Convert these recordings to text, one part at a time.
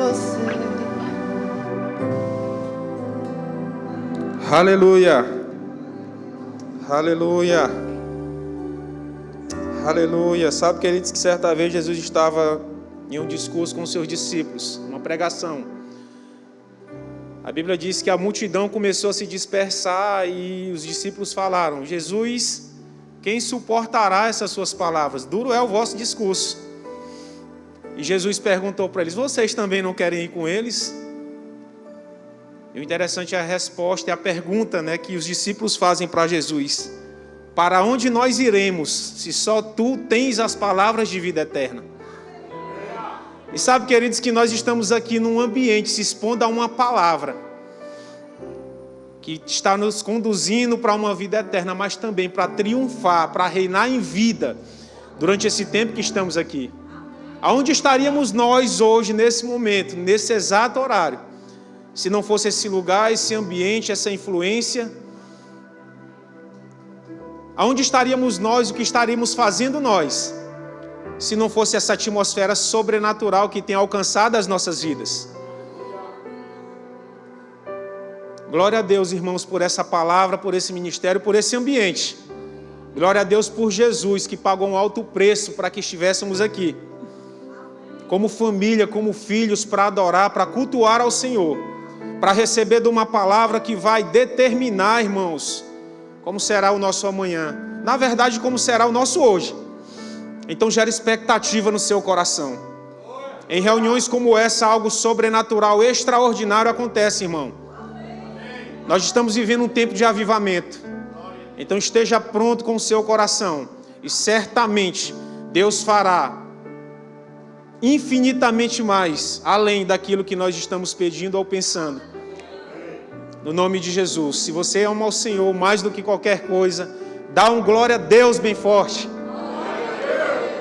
você. Aleluia. Aleluia. Aleluia. Sabe, queridos, que certa vez Jesus estava em um discurso com os seus discípulos, uma pregação. A Bíblia diz que a multidão começou a se dispersar e os discípulos falaram: Jesus, quem suportará essas suas palavras? Duro é o vosso discurso. E Jesus perguntou para eles: vocês também não querem ir com eles? E o interessante é a resposta, é a pergunta, né, que os discípulos fazem para Jesus: para onde nós iremos, se só tu tens as palavras de vida eterna? E sabe, queridos, que nós estamos aqui num ambiente se expondo a uma palavra que está nos conduzindo para uma vida eterna, mas também para triunfar, para reinar em vida durante esse tempo que estamos aqui. Aonde estaríamos nós hoje, nesse momento, nesse exato horário, se não fosse esse lugar, esse ambiente, essa influência? Aonde estaríamos nós, o que estaríamos fazendo nós, se não fosse essa atmosfera sobrenatural que tem alcançado as nossas vidas? Glória a Deus, irmãos, por essa palavra, por esse ministério, por esse ambiente. Glória a Deus por Jesus, que pagou um alto preço para que estivéssemos aqui, como família, como filhos, para adorar, para cultuar ao Senhor, para receber de uma palavra que vai determinar, irmãos, como será o nosso amanhã. Na verdade, como será o nosso hoje. Então gera expectativa no seu coração. Em reuniões como essa, algo sobrenatural, extraordinário acontece, irmão. Nós estamos vivendo um tempo de avivamento. Então esteja pronto com o seu coração. E certamente Deus fará infinitamente mais, além daquilo que nós estamos pedindo ou pensando. No nome de Jesus. Se você ama ao Senhor mais do que qualquer coisa, dá um glória a Deus bem forte.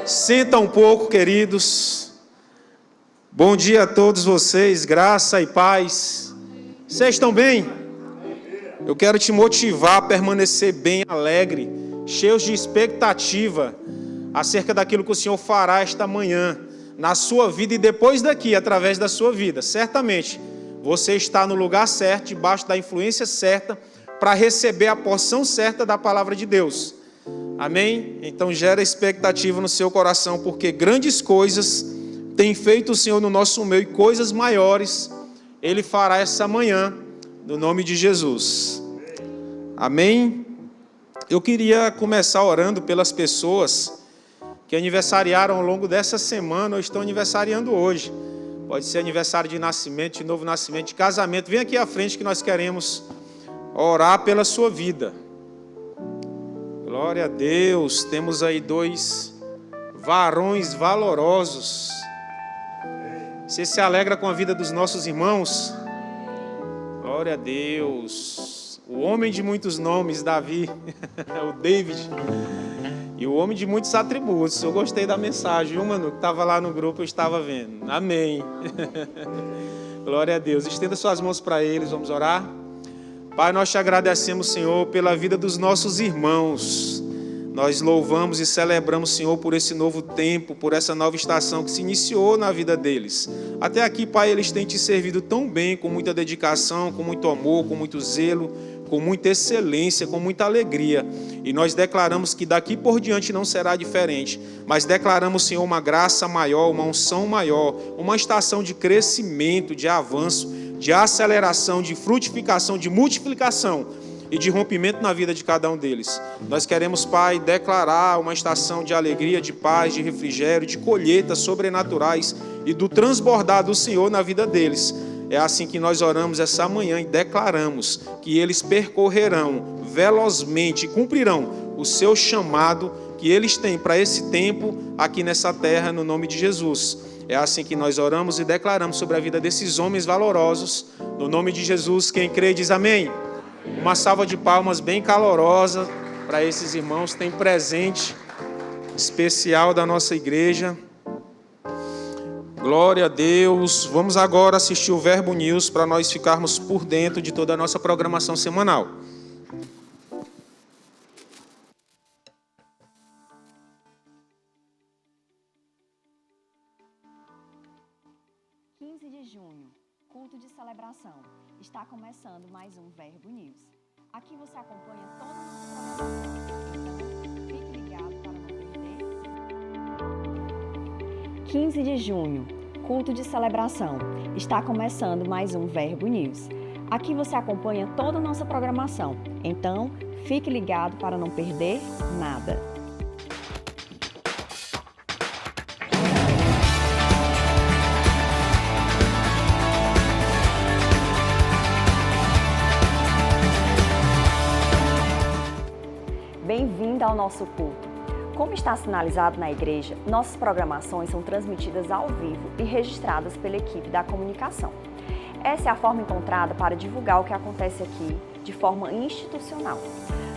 Senta um pouco, queridos. Bom dia a todos vocês, graça e paz. Vocês estão bem? Eu quero te motivar a permanecer bem alegre, cheios de expectativa acerca daquilo que o Senhor fará esta manhã, na sua vida e depois daqui, através da sua vida. Certamente, você está no lugar certo, debaixo da influência certa, para receber a porção certa da palavra de Deus. Amém? Então gera expectativa no seu coração, porque grandes coisas tem feito o Senhor no nosso meio, e coisas maiores Ele fará essa manhã, no nome de Jesus. Amém? Eu queria começar orando pelas pessoas que aniversariaram ao longo dessa semana ou estão aniversariando hoje. Pode ser aniversário de nascimento, de novo nascimento, de casamento. Vem aqui à frente que nós queremos orar pela sua vida. Glória a Deus. Temos aí 2 varões valorosos. Você se alegra com a vida dos nossos irmãos? Glória a Deus. O homem de muitos nomes, Davi, o David. E o homem de muitos atributos. Eu gostei da mensagem, viu, mano? Que estava lá no grupo, eu estava vendo. Amém. Glória a Deus. Estenda suas mãos para eles, vamos orar. Pai, nós te agradecemos, Senhor, pela vida dos nossos irmãos. Nós louvamos e celebramos, Senhor, por esse novo tempo, por essa nova estação que se iniciou na vida deles. Até aqui, Pai, eles têm te servido tão bem, com muita dedicação, com muito amor, com muito zelo, com muita excelência, com muita alegria. E nós declaramos que daqui por diante não será diferente. Mas declaramos, Senhor, uma graça maior, uma unção maior, uma estação de crescimento, de avanço, de aceleração, de frutificação, de multiplicação e de rompimento na vida de cada um deles. Nós queremos, Pai, declarar uma estação de alegria, de paz, de refrigério, de colheitas sobrenaturais e do transbordar do Senhor na vida deles. É assim que nós oramos essa manhã e declaramos que eles percorrerão velozmente e cumprirão o seu chamado que eles têm para esse tempo aqui nessa terra, no nome de Jesus. É assim que nós oramos e declaramos sobre a vida desses homens valorosos. No nome de Jesus, quem crê diz amém. Uma salva de palmas bem calorosa para esses irmãos. Tem presente especial da nossa igreja. Glória a Deus. Vamos agora assistir o Verbo News para nós ficarmos por dentro de toda a nossa programação semanal. 15 de junho, culto de celebração. Está começando mais um Verbo News. Aqui você acompanha toda a nossa programação. Fique ligado para não perder. 15 de junho, culto de celebração. Está começando mais um Verbo News. Aqui você acompanha toda a nossa programação. Então, fique ligado para não perder nada. Bem-vinda ao nosso culto. Como está sinalizado na igreja, nossas programações são transmitidas ao vivo e registradas pela equipe da comunicação. Essa é a forma encontrada para divulgar o que acontece aqui de forma institucional.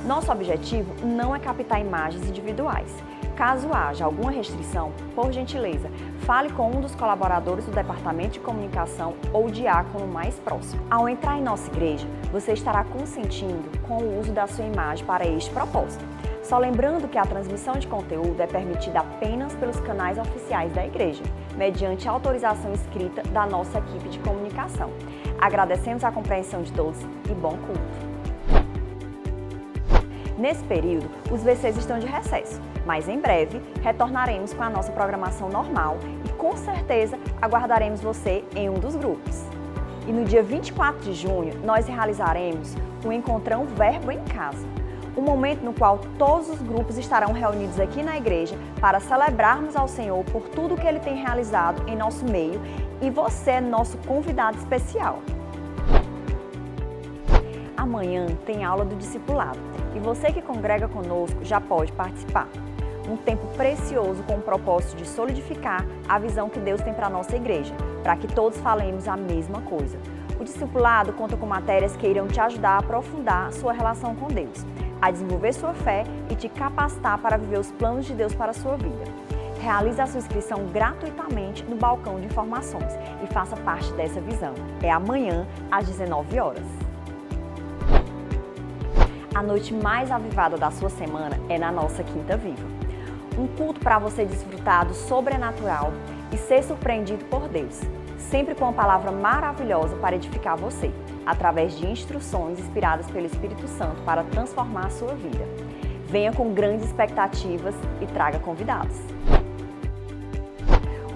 Nosso objetivo não é captar imagens individuais. Caso haja alguma restrição, por gentileza, fale com um dos colaboradores do Departamento de Comunicação ou diácono mais próximo. Ao entrar em nossa igreja, você estará consentindo com o uso da sua imagem para este propósito. Só lembrando que a transmissão de conteúdo é permitida apenas pelos canais oficiais da igreja, mediante autorização escrita da nossa equipe de comunicação. Agradecemos a compreensão de todos e bom culto. Nesse período, os VCs estão de recesso, mas em breve retornaremos com a nossa programação normal e com certeza aguardaremos você em um dos grupos. E no dia 24 de junho, nós realizaremos o Encontrão Verbo em Casa, um momento no qual todos os grupos estarão reunidos aqui na igreja para celebrarmos ao Senhor por tudo que Ele tem realizado em nosso meio e você é nosso convidado especial. Amanhã tem aula do discipulado e você que congrega conosco já pode participar. Um tempo precioso com o propósito de solidificar a visão que Deus tem para a nossa igreja, para que todos falemos a mesma coisa. O discipulado conta com matérias que irão te ajudar a aprofundar sua relação com Deus, a desenvolver sua fé e te capacitar para viver os planos de Deus para a sua vida. Realize a sua inscrição gratuitamente no balcão de informações e faça parte dessa visão. É amanhã, às 19 horas. A noite mais avivada da sua semana é na nossa Quinta Viva. Um culto para você desfrutar do sobrenatural e ser surpreendido por Deus, sempre com uma palavra maravilhosa para edificar você, através de instruções inspiradas pelo Espírito Santo para transformar a sua vida. Venha com grandes expectativas e traga convidados.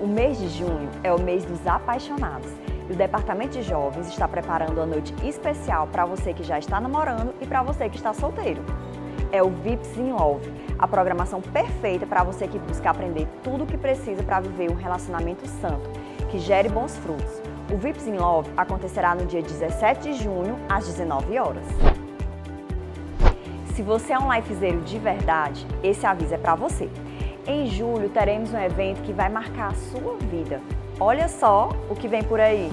O mês de junho é o mês dos apaixonados e o Departamento de Jovens está preparando uma noite especial para você que já está namorando e para você que está solteiro. É o VIPs in Love, a programação perfeita para você que busca aprender tudo o que precisa para viver um relacionamento santo, que gere bons frutos. O VIPs in Love acontecerá no dia 17 de junho, às 19 horas. Se você é um lifezeiro de verdade, esse aviso é para você. Em julho teremos um evento que vai marcar a sua vida. Olha só o que vem por aí.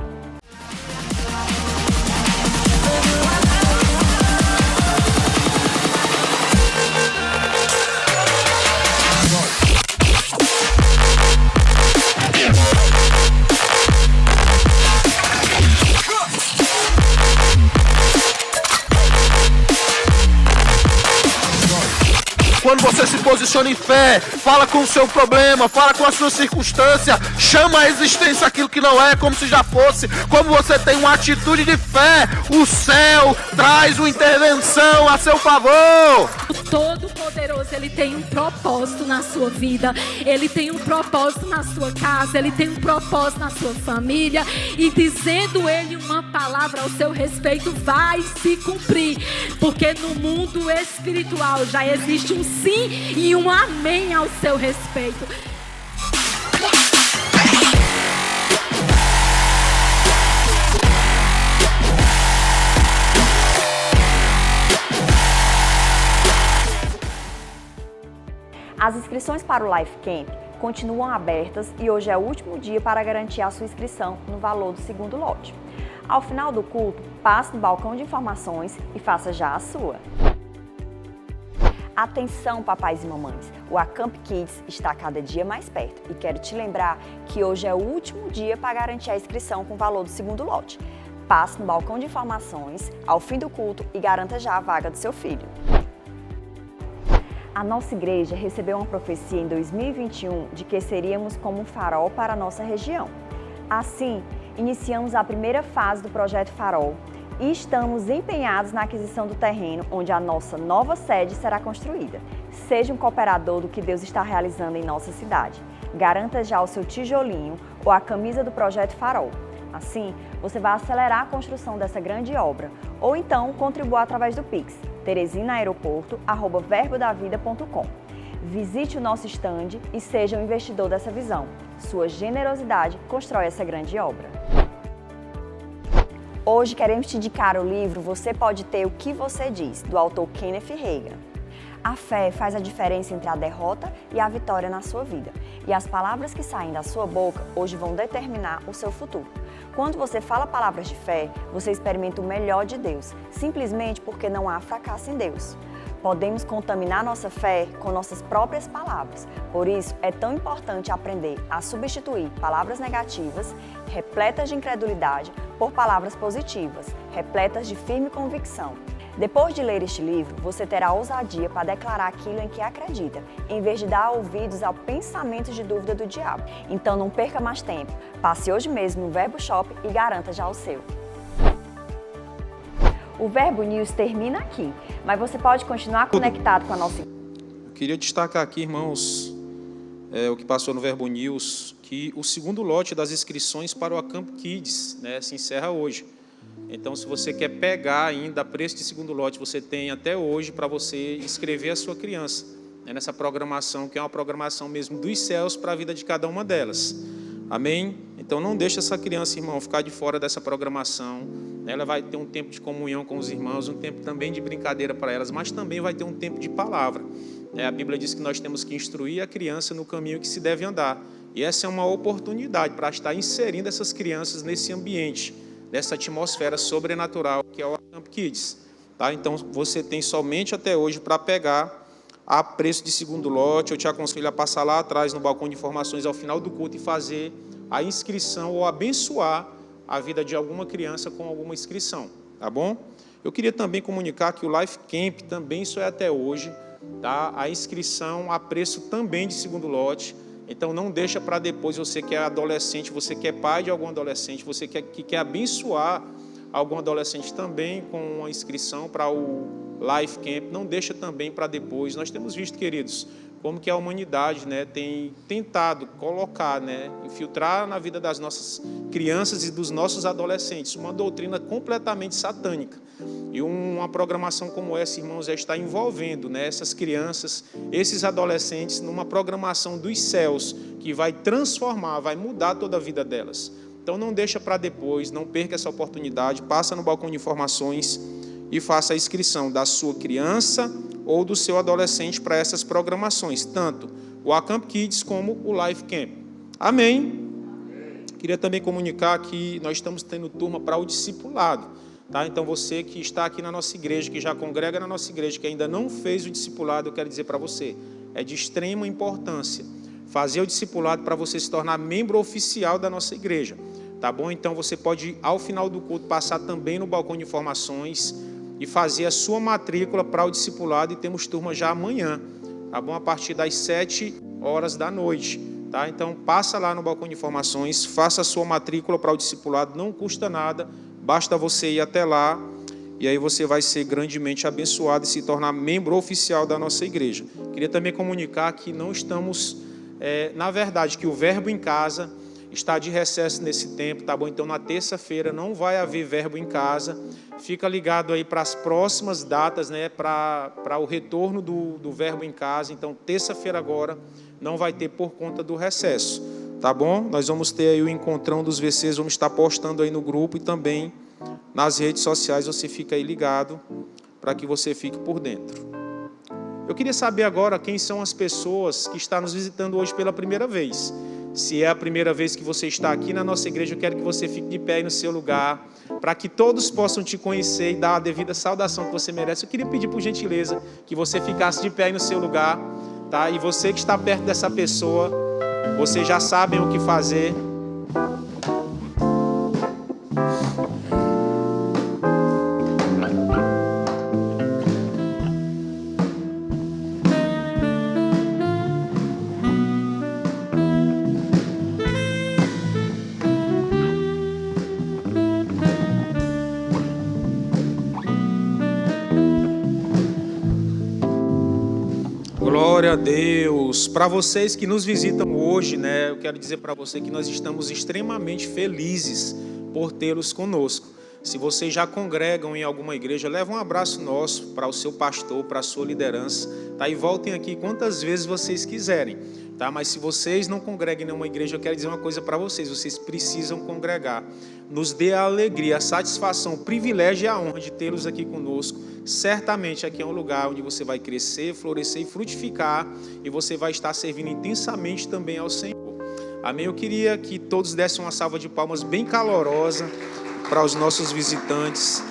Quando você se posiciona em fé, fala com o seu problema, fala com a sua circunstância, chama a existência aquilo que não é como se já fosse. Como você tem uma atitude de fé, o céu traz uma intervenção a seu favor. O Todo-Poderoso, Ele tem um propósito na sua vida, Ele tem um propósito na sua casa, Ele tem um propósito na sua família, e dizendo Ele uma palavra ao seu respeito vai se cumprir, porque no mundo espiritual já existe um sim e um amém ao seu respeito. As inscrições para o Life Camp continuam abertas e hoje é o último dia para garantir a sua inscrição no valor do segundo lote. Ao final do culto, passe no balcão de informações e faça já a sua. Atenção, papais e mamães! O Acamp Kids está cada dia mais perto e quero te lembrar que hoje é o último dia para garantir a inscrição com o valor do segundo lote. Passe no balcão de informações ao fim do culto e garanta já a vaga do seu filho. A nossa igreja recebeu uma profecia em 2021 de que seríamos como um farol para a nossa região. Assim, iniciamos a primeira fase do Projeto Farol e estamos empenhados na aquisição do terreno onde a nossa nova sede será construída. Seja um cooperador do que Deus está realizando em nossa cidade. Garanta já o seu tijolinho ou a camisa do Projeto Farol. Assim, você vai acelerar a construção dessa grande obra, ou então contribua através do Pix, terezinaaeroporto@verbodavida.com. Visite o nosso estande e seja um investidor dessa visão. Sua generosidade constrói essa grande obra. Hoje queremos te indicar o livro Você Pode Ter o que Você Diz, do autor Kenneth Reagan. A fé faz a diferença entre a derrota e a vitória na sua vida. E as palavras que saem da sua boca hoje vão determinar o seu futuro. Quando você fala palavras de fé, você experimenta o melhor de Deus, simplesmente porque não há fracasso em Deus. Podemos contaminar nossa fé com nossas próprias palavras. Por isso, é tão importante aprender a substituir palavras negativas, repletas de incredulidade, por palavras positivas, repletas de firme convicção. Depois de ler este livro, você terá ousadia para declarar aquilo em que acredita, em vez de dar ouvidos ao pensamento de dúvida do diabo. Então não perca mais tempo. Passe hoje mesmo no Verbo Shop e garanta já o seu. O Verbo News termina aqui, mas você pode continuar conectado com a nossa... Eu queria destacar aqui, irmãos, o que passou no Verbo News, que o segundo lote das inscrições para o Acamp Kids, se encerra hoje. Então, se você quer pegar ainda a preço de segundo lote, você tem até hoje para você inscrever a sua criança nessa programação, que é uma programação mesmo dos céus para a vida de cada uma delas. Amém? Então, não deixe essa criança, irmão, ficar de fora dessa programação. Ela vai ter um tempo de comunhão com os irmãos, um tempo também de brincadeira para elas, mas também vai ter um tempo de palavra. A Bíblia diz que nós temos que instruir a criança no caminho que se deve andar. E essa é uma oportunidade para estar inserindo essas crianças nesse ambiente, dessa atmosfera sobrenatural que é o Acamp Kids. Tá? Então, você tem somente até hoje para pegar a preço de segundo lote. Eu te aconselho a passar lá atrás no balcão de informações ao final do culto e fazer a inscrição ou abençoar a vida de alguma criança com alguma inscrição, tá bom? Eu queria também comunicar que o Life Camp também só é até hoje, tá? A inscrição a preço também de segundo lote. Então, não deixa para depois, você que é adolescente, você que é pai de algum adolescente, você que quer abençoar algum adolescente também com uma inscrição para o Life Camp, não deixa também para depois. Nós temos visto, queridos, como que a humanidade tem tentado colocar, infiltrar na vida das nossas crianças e dos nossos adolescentes uma doutrina completamente satânica. E uma programação como essa, irmãos, já está envolvendo essas crianças, esses adolescentes, numa programação dos céus que vai transformar, vai mudar toda a vida delas. Então não deixa para depois, não perca essa oportunidade, passa no balcão de informações e faça a inscrição da sua criança ou do seu adolescente para essas programações, tanto o Acamp Kids como o Life Camp. Amém? Queria também comunicar que nós estamos tendo turma para o discipulado. Tá? Então, você que está aqui na nossa igreja, que já congrega na nossa igreja, que ainda não fez o discipulado, eu quero dizer para você, é de extrema importância fazer o discipulado para você se tornar membro oficial da nossa igreja. Tá bom? Então, você pode, ao final do culto, passar também no balcão de informações e fazer a sua matrícula para o discipulado, e temos turma já amanhã, tá bom? A partir das 7h da noite, tá? Então, passa lá no balcão de informações, faça a sua matrícula para o discipulado, não custa nada, basta você ir até lá, e aí você vai ser grandemente abençoado e se tornar membro oficial da nossa igreja. Queria também comunicar que não estamos, na verdade, que o Verbo em Casa está de recesso nesse tempo, tá bom? Então, na terça-feira não vai haver Verbo em Casa. Fica ligado aí para as próximas datas, para o retorno do Verbo em Casa. Então, terça-feira agora não vai ter por conta do recesso, tá bom? Nós vamos ter aí o encontrão dos VCs, vamos estar postando aí no grupo e também nas redes sociais. Você fica aí ligado para que você fique por dentro. Eu queria saber agora quem são as pessoas que estão nos visitando hoje pela primeira vez. Se é a primeira vez que você está aqui na nossa igreja, eu quero que você fique de pé aí no seu lugar, para que todos possam te conhecer e dar a devida saudação que você merece. Eu queria pedir, por gentileza, que você ficasse de pé aí no seu lugar, tá? E você que está perto dessa pessoa, vocês já sabem o que fazer. a Deus. Para vocês que nos visitam hoje, né, eu quero dizer para você que nós estamos extremamente felizes por tê-los conosco. Se vocês já congregam em alguma igreja, leva um abraço nosso para o seu pastor, para a sua liderança, tá? E voltem aqui quantas vezes vocês quiserem, tá? Mas se vocês não congregam em nenhuma igreja, eu quero dizer uma coisa para vocês: vocês precisam congregar. Nos dê a alegria, a satisfação, o privilégio e a honra de tê-los aqui conosco. Certamente aqui é um lugar onde você vai crescer, florescer e frutificar, e você vai estar servindo intensamente também ao Senhor. Amém? Eu queria que todos dessem uma salva de palmas bem calorosa para os nossos visitantes.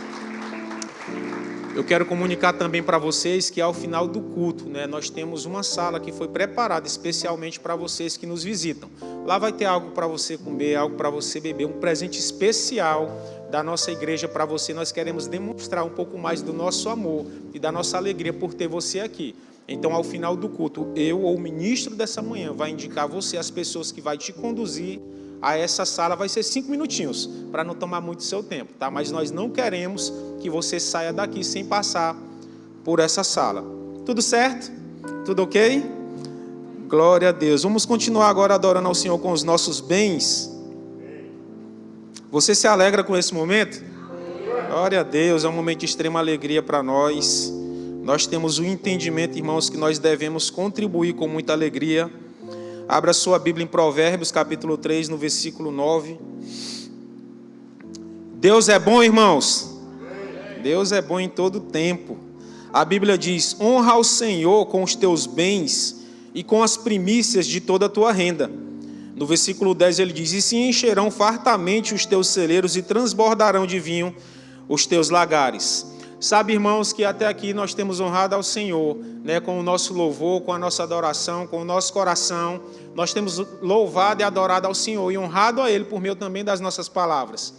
Eu quero comunicar também para vocês que ao final do culto, né, nós temos uma sala que foi preparada especialmente para vocês que nos visitam. Lá vai ter algo para você comer, algo para você beber, um presente especial da nossa igreja para você. Nós queremos demonstrar um pouco mais do nosso amor e da nossa alegria por ter você aqui. Então, ao final do culto, eu ou o ministro dessa manhã vai indicar você as pessoas que vai te conduzir a essa sala. Vai ser 5 minutinhos, para não tomar muito seu tempo, tá? Mas nós não queremos que você saia daqui sem passar por essa sala. Tudo certo? Tudo ok? Glória a Deus. Vamos continuar agora adorando ao Senhor com os nossos bens. Você se alegra com esse momento? Glória a Deus, é um momento de extrema alegria para nós. Nós temos o entendimento, irmãos, que nós devemos contribuir com muita alegria. Abra sua Bíblia em Provérbios, capítulo 3, no versículo 9. Deus é bom, irmãos. Deus é bom em todo tempo. A Bíblia diz: honra ao Senhor com os teus bens e com as primícias de toda a tua renda. No versículo 10 ele diz: e se encherão fartamente os teus celeiros e transbordarão de vinho os teus lagares. Sabe, irmãos, que até aqui nós temos honrado ao Senhor, né, com o nosso louvor, com a nossa adoração, com o nosso coração. Nós temos louvado e adorado ao Senhor e honrado a Ele por meio também das nossas palavras.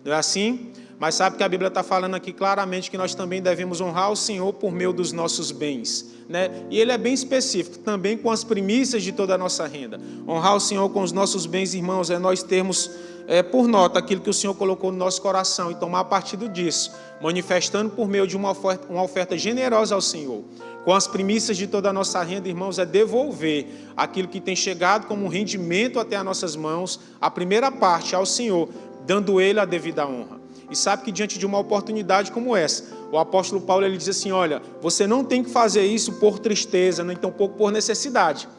Não é assim? Mas sabe que a Bíblia está falando aqui claramente que nós também devemos honrar o Senhor por meio dos nossos bens, né? E Ele é bem específico, também com as primícias de toda a nossa renda. Honrar o Senhor com os nossos bens, irmãos, é nós termos por nota aquilo que o Senhor colocou no nosso coração e tomar partido disso, manifestando por meio de uma oferta generosa ao Senhor. Com as primícias de toda a nossa renda, irmãos, é devolver aquilo que tem chegado como um rendimento até as nossas mãos, a primeira parte ao Senhor, dando Ele a devida honra. E sabe que diante de uma oportunidade como essa, o apóstolo Paulo ele diz assim: olha, você não tem que fazer isso por tristeza, nem tampouco por necessidade.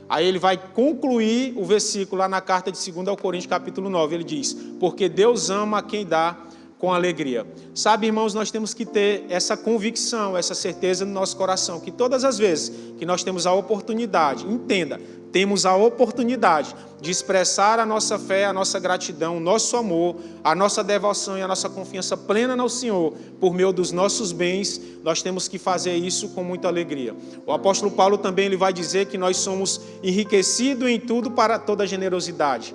Aí ele vai concluir o versículo lá na carta de 2 ao Coríntios, capítulo 9, ele diz: porque Deus ama a quem dá com alegria. Sabe, irmãos, nós temos que ter essa convicção, essa certeza no nosso coração, que todas as vezes que nós temos a oportunidade, entenda, temos a oportunidade de expressar a nossa fé, a nossa gratidão, o nosso amor, a nossa devoção e a nossa confiança plena no Senhor, por meio dos nossos bens, nós temos que fazer isso com muita alegria. O apóstolo Paulo também ele vai dizer que nós somos enriquecidos em tudo para toda generosidade,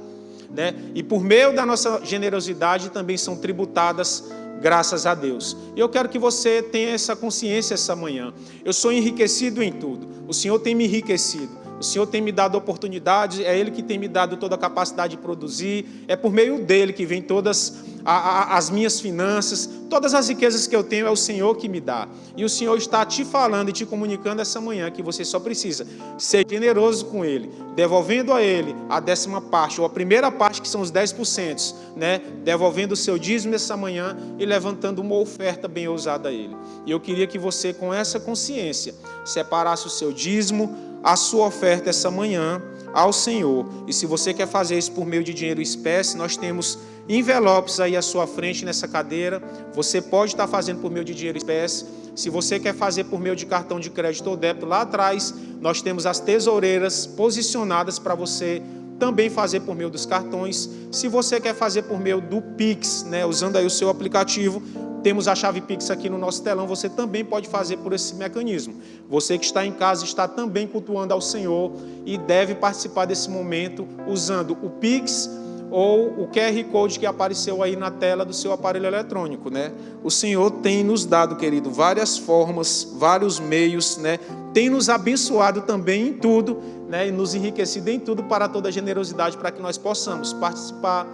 né? E por meio da nossa generosidade também são tributadas graças a Deus. E eu quero que você tenha essa consciência essa manhã. Eu sou enriquecido em tudo. O Senhor tem me enriquecido. O Senhor tem me dado oportunidades, é Ele que tem me dado toda a capacidade de produzir, é por meio dEle que vem todas as minhas finanças, todas as riquezas que eu tenho é o Senhor que me dá. E o Senhor está te falando e te comunicando essa manhã que você só precisa ser generoso com Ele, devolvendo a Ele a 10ª parte, ou a primeira parte que são os 10%, né? Devolvendo o seu dízimo essa manhã e levantando uma oferta bem ousada a Ele. E eu queria que você, com essa consciência, separasse o seu dízimo, a sua oferta essa manhã ao Senhor. E se você quer fazer isso por meio de dinheiro espécie, nós temos envelopes aí à sua frente nessa cadeira. Você pode estar fazendo por meio de dinheiro espécie. Se você quer fazer por meio de cartão de crédito ou débito, lá atrás nós temos as tesoureiras posicionadas para você também fazer por meio dos cartões. Se você quer fazer por meio do Pix, né, usando aí o seu aplicativo, temos a chave Pix aqui no nosso telão, você também pode fazer por esse mecanismo. Você que está em casa está também cultuando ao Senhor e deve participar desse momento usando o Pix ou o QR Code que apareceu aí na tela do seu aparelho eletrônico, né? O Senhor tem nos dado, querido, várias formas, vários meios, né? Tem nos abençoado também em tudo, né? E nos enriquecido em tudo para toda a generosidade, para que nós possamos participar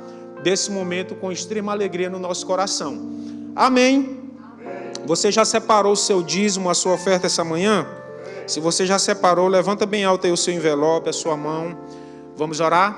desse momento com extrema alegria no nosso coração. Amém? Você já separou o seu dízimo, a sua oferta essa manhã? Se você já separou, levanta bem alto aí o seu envelope, a sua mão. Vamos orar?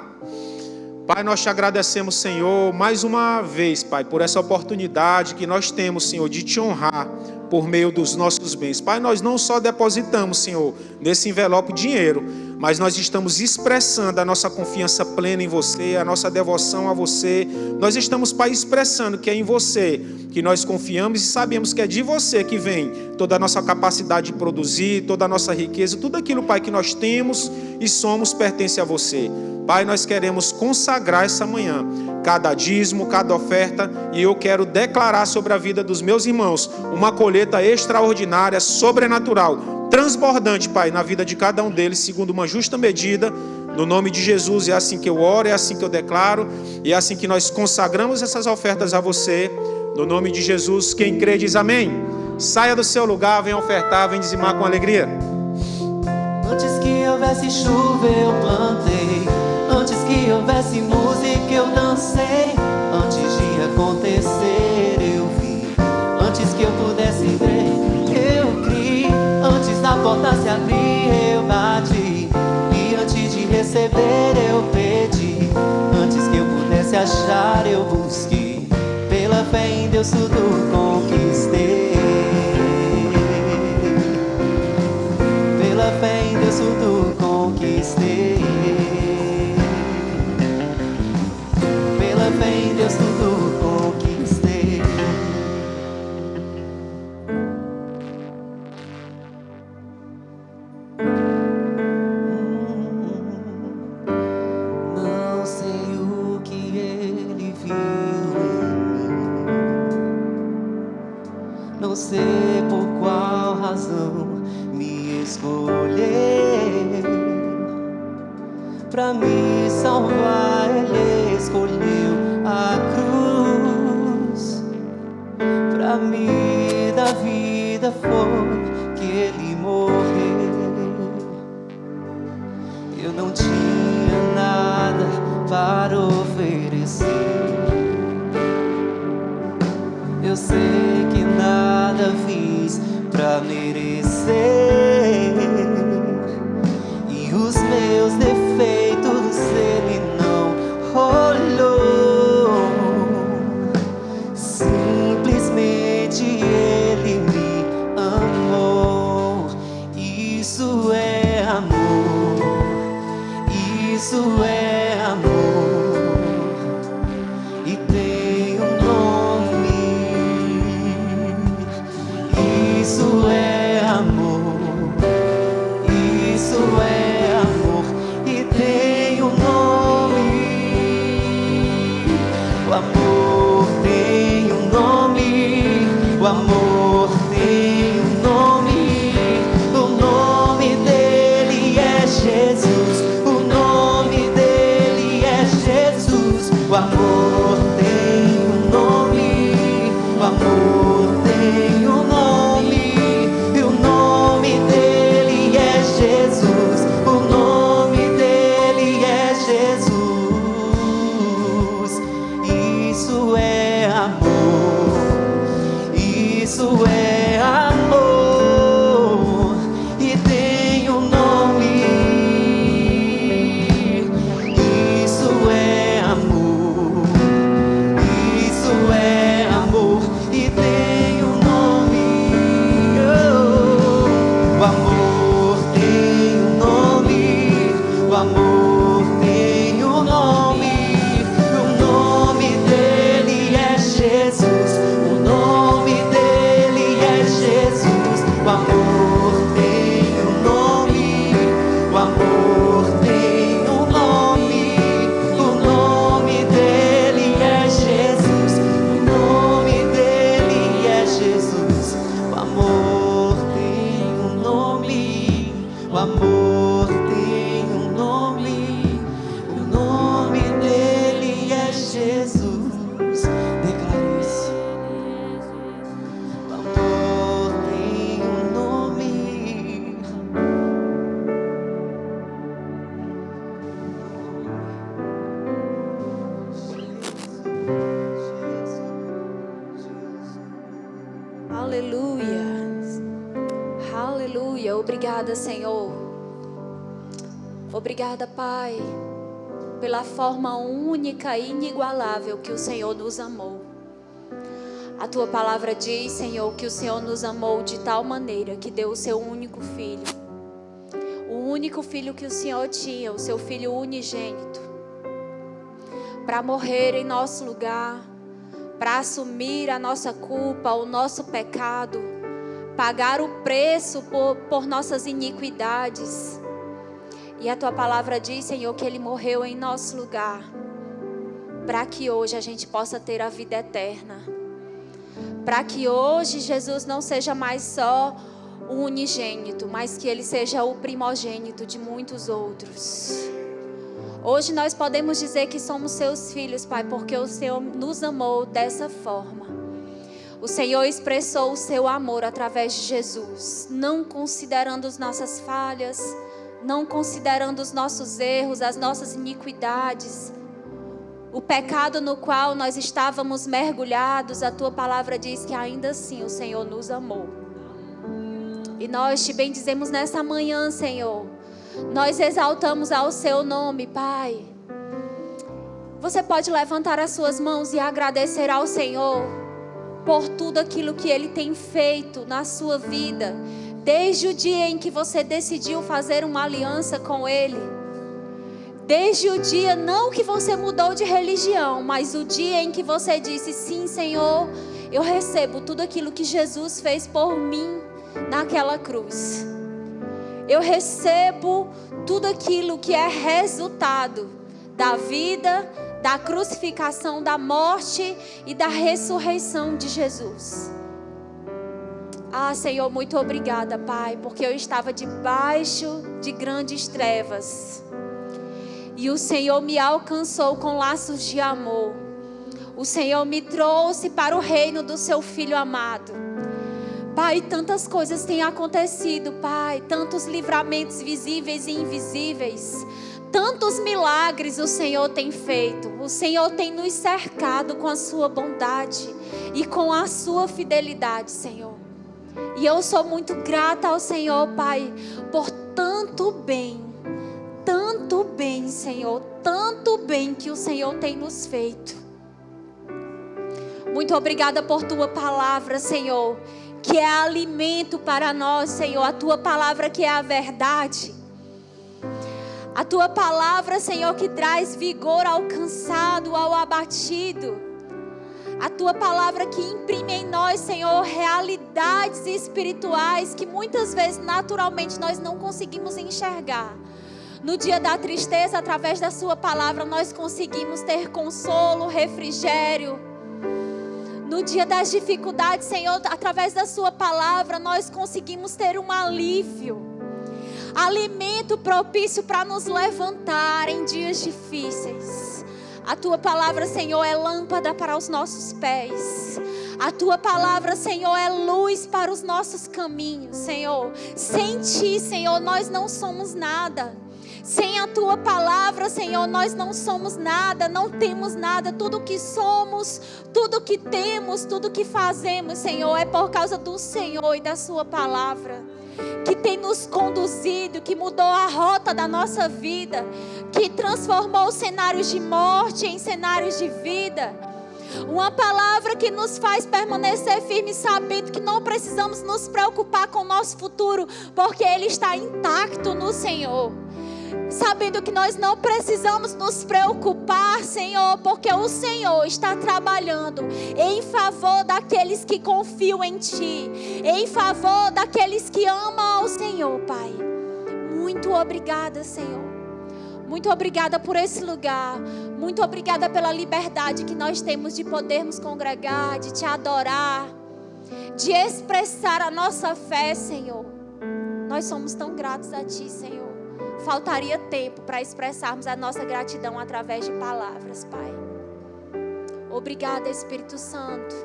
Pai, nós te agradecemos, Senhor, mais uma vez, Pai, por essa oportunidade que nós temos, Senhor, de te honrar por meio dos nossos bens. Pai, nós não só depositamos, Senhor, nesse envelope dinheiro, mas nós estamos expressando a nossa confiança plena em você, a nossa devoção a você. Nós estamos, Pai, expressando que é em você que nós confiamos e sabemos que é de você que vem toda a nossa capacidade de produzir, toda a nossa riqueza, tudo aquilo, Pai, que nós temos e somos pertence a você. Pai, nós queremos consagrar essa manhã cada dízimo, cada oferta, e eu quero declarar sobre a vida dos meus irmãos uma colheita extraordinária, sobrenatural, transbordante, Pai, na vida de cada um deles, segundo uma justa medida, no nome de Jesus. É assim que eu oro, é assim que eu declaro, e é assim que nós consagramos essas ofertas a você, no nome de Jesus. Quem crê diz amém. Saia do seu lugar, venha ofertar, venha dizimar com alegria. Antes que houvesse chuva eu plantei, antes que houvesse música eu dancei, antes de acontecer eu vi, antes que eu pudesse ver eu criei, antes da porta se abrir eu bati, e antes de receber eu pedi, antes que eu pudesse achar eu busquei, pela fé em Deus tudo conquistei, pela fé em Deus tudo conquistei, pela fé em Deus tudo conquistei. Não sei o que ele viu em mim, não sei por qual razão me escolheu, pra me salvar ele escolheu a cruz, pra me dar vida foi que ele morreu. Eu não tinha nada para oferecer, eu sei que nada fiz pra merecer, e os meus defeitos ele não olhou, simplesmente ele me amou. Isso é amor, isso é amor, e tem um nome. Isso é amor, isso é amor, e tem um nome. O amor tem um nome, o amor tem um nome, o nome dele é Jesus, o nome dele é Jesus. O amor tem um nome, o amor tem um nome, e o nome dele é Jesus, o nome dele é Jesus. Isso é amor, isso é amor, e tem um nome. Isso é amor, isso é amor, e tem um nome. Oh, o amor tem um nome, o amor tem um nome, o nome dele é Jesus, o nome dele é Jesus. O amor tem um nome, o amor tem um nome, o nome dele é Jesus, o nome dele é Jesus. O amor tem um nome, o amor tem um nome, o nome dele é Jesus. Declare isso. O amor tem um nome. Aleluia. Aleluia. Obrigada. obrigada, Senhor. Obrigada, Pai, pela forma única e inigualável que o Senhor nos amou. A Tua palavra diz, Senhor, que o Senhor nos amou de tal maneira que deu o Seu único Filho. O único Filho que o Senhor tinha, o Seu Filho unigênito, para morrer em nosso lugar, para assumir a nossa culpa, o nosso pecado, pagar o preço por nossas iniquidades. E a Tua palavra diz, Senhor, que Ele morreu em nosso lugar, para que hoje a gente possa ter a vida eterna. Para que hoje Jesus não seja mais só o unigênito, mas que Ele seja o primogênito de muitos outros. Hoje nós podemos dizer que somos Seus filhos, Pai, porque o Senhor nos amou dessa forma. O Senhor expressou o Seu amor através de Jesus, não considerando as nossas falhas, não considerando os nossos erros, as nossas iniquidades, o pecado no qual nós estávamos mergulhados. A Tua palavra diz que ainda assim o Senhor nos amou. E nós te bendizemos nessa manhã, Senhor. Nós exaltamos ao Seu nome, Pai. Você pode levantar as suas mãos e agradecer ao Senhor por tudo aquilo que Ele tem feito na sua vida, desde o dia em que você decidiu fazer uma aliança com Ele. Desde o dia, não que você mudou de religião, mas o dia em que você disse, sim, Senhor, eu recebo tudo aquilo que Jesus fez por mim naquela cruz. Eu recebo tudo aquilo que é resultado da vida, da crucificação, da morte e da ressurreição de Jesus. Ah, Senhor, muito obrigada, Pai, porque eu estava debaixo de grandes trevas. E o Senhor me alcançou com laços de amor. O Senhor me trouxe para o reino do Seu Filho amado. Pai, tantas coisas têm acontecido, Pai. Tantos livramentos visíveis e invisíveis. Tantos milagres o Senhor tem feito. O Senhor tem nos cercado com a Sua bondade e com a Sua fidelidade, Senhor. E eu sou muito grata ao Senhor, Pai, por tanto bem, Senhor, tanto bem que o Senhor tem nos feito. Muito obrigada por Tua palavra, Senhor, que é alimento para nós, Senhor. A Tua palavra que é a verdade. A Tua palavra, Senhor, que traz vigor ao cansado, ao abatido. A Tua palavra que imprime em nós, Senhor, realidades espirituais que muitas vezes, naturalmente, nós não conseguimos enxergar. No dia da tristeza, através da Sua palavra, nós conseguimos ter consolo, refrigério. No dia das dificuldades, Senhor, através da Sua palavra, nós conseguimos ter um alívio. Alimento propício para nos levantar em dias difíceis. A Tua palavra, Senhor, é lâmpada para os nossos pés. A Tua palavra, Senhor, é luz para os nossos caminhos, Senhor. Sem Ti, Senhor, nós não somos nada. Sem a Tua palavra, Senhor, nós não somos nada, não temos nada. Tudo que somos, tudo que temos, tudo que fazemos, Senhor, é por causa do Senhor e da Sua palavra, que tem nos conduzido, que mudou a rota da nossa vida, que transformou cenários de morte em cenários de vida. Uma palavra que nos faz permanecer firmes, sabendo que não precisamos nos preocupar com o nosso futuro, porque ele está intacto no Senhor. Sabendo que nós não precisamos nos preocupar, Senhor, porque o Senhor está trabalhando em favor daqueles que confiam em Ti, em favor daqueles que amam ao Senhor, Pai. Muito obrigada, Senhor. Muito obrigada por esse lugar. Muito obrigada pela liberdade que nós temos de podermos congregar, de Te adorar, de expressar a nossa fé, Senhor. Nós somos tão gratos a Ti, Senhor. Faltaria tempo para expressarmos a nossa gratidão através de palavras, Pai. Obrigada, Espírito Santo,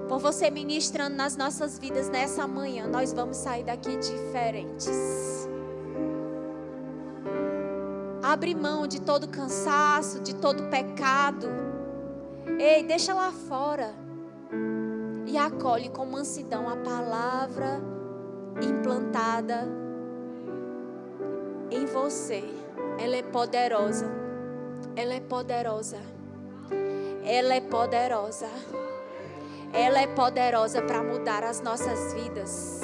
por Você ministrando nas nossas vidas nessa manhã. Nós vamos sair daqui diferentes. Abre mão de todo cansaço, de todo pecado. Ei, deixa lá fora. E acolhe com mansidão a palavra implantada em você. Ela é poderosa. Ela é poderosa. Ela é poderosa. Ela é poderosa para mudar as nossas vidas.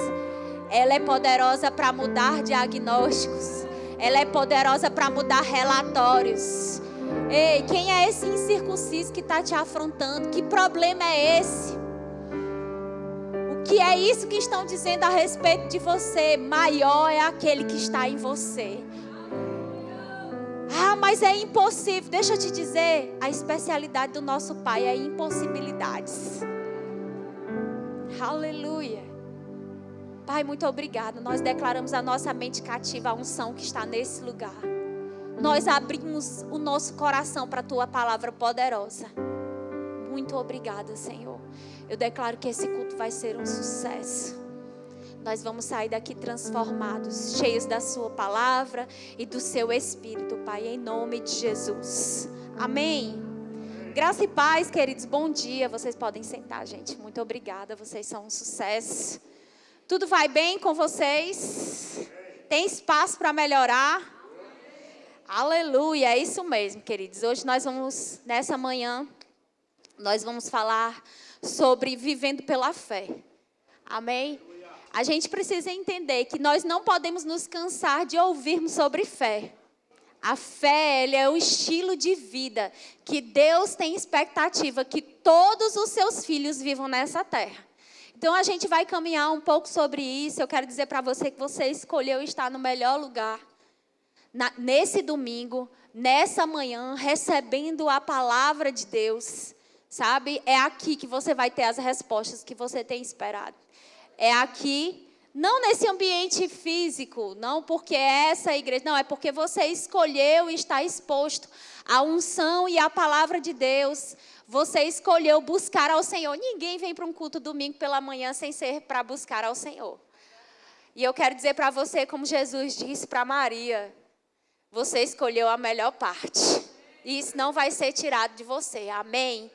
Ela é poderosa para mudar diagnósticos. Ela é poderosa para mudar relatórios. Ei, quem é esse incircunciso que está te afrontando? Que problema é esse? O que é isso que estão dizendo a respeito de você? Maior é aquele que está em você. Ah, mas é impossível. Deixa eu te dizer, a especialidade do nosso Pai é impossibilidades. Aleluia. Pai, muito obrigado. Nós declaramos a nossa mente cativa, a unção que está nesse lugar. Nós abrimos o nosso coração para a Tua palavra poderosa. Muito obrigada, Senhor. Eu declaro que esse culto vai ser um sucesso. Nós vamos sair daqui transformados, cheios da Sua palavra e do Seu Espírito, Pai, em nome de Jesus. Amém. Graça e paz, queridos. Bom dia. Vocês podem sentar, gente. Muito obrigada. Vocês são um sucesso. Tudo vai bem com vocês? Tem espaço para melhorar? Aleluia. É isso mesmo, queridos. Hoje nessa manhã, nós vamos falar sobre vivendo pela fé. Amém? A gente precisa entender que nós não podemos nos cansar de ouvirmos sobre fé. A fé, ela é o estilo de vida que Deus tem expectativa que todos os seus filhos vivam nessa terra. Então, a gente vai caminhar um pouco sobre isso. Eu quero dizer para você que você escolheu estar no melhor lugar. Nesse domingo, nessa manhã, recebendo a palavra de Deus. Sabe? É aqui que você vai ter as respostas que você tem esperado. É aqui. Não nesse ambiente físico, não porque é essa igreja, não, é porque você escolheu estar exposto à unção e à palavra de Deus. Você escolheu buscar ao Senhor. Ninguém vem para um culto domingo pela manhã sem ser para buscar ao Senhor. E eu quero dizer para você, como Jesus disse para Maria, você escolheu a melhor parte. E isso não vai ser tirado de você. Amém?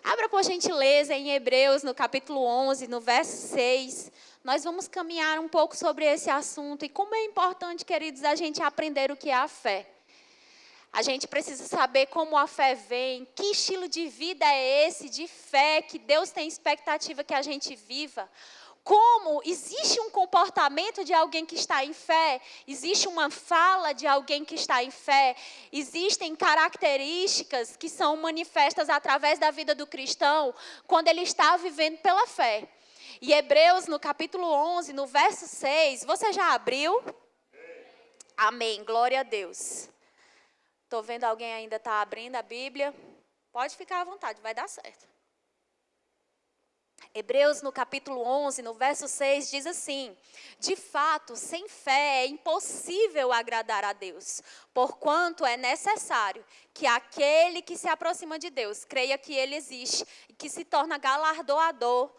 Abra por gentileza em Hebreus, no capítulo 11, no verso 6. Nós vamos caminhar um pouco sobre esse assunto. E como é importante, queridos, a gente aprender o que é a fé. A gente precisa saber como a fé vem, que estilo de vida é esse de fé que Deus tem expectativa que a gente viva. Como existe um comportamento de alguém que está em fé, existe uma fala de alguém que está em fé, existem características que são manifestas através da vida do cristão quando ele está vivendo pela fé. E Hebreus, no capítulo 11, no verso 6, você já abriu? Amém, glória a Deus. Estou vendo alguém ainda está abrindo a Bíblia. Pode ficar à vontade, vai dar certo. Hebreus, no capítulo 11, no verso 6, diz assim: de fato, sem fé é impossível agradar a Deus, porquanto é necessário que aquele que se aproxima de Deus creia que Ele existe e que se torna galardoador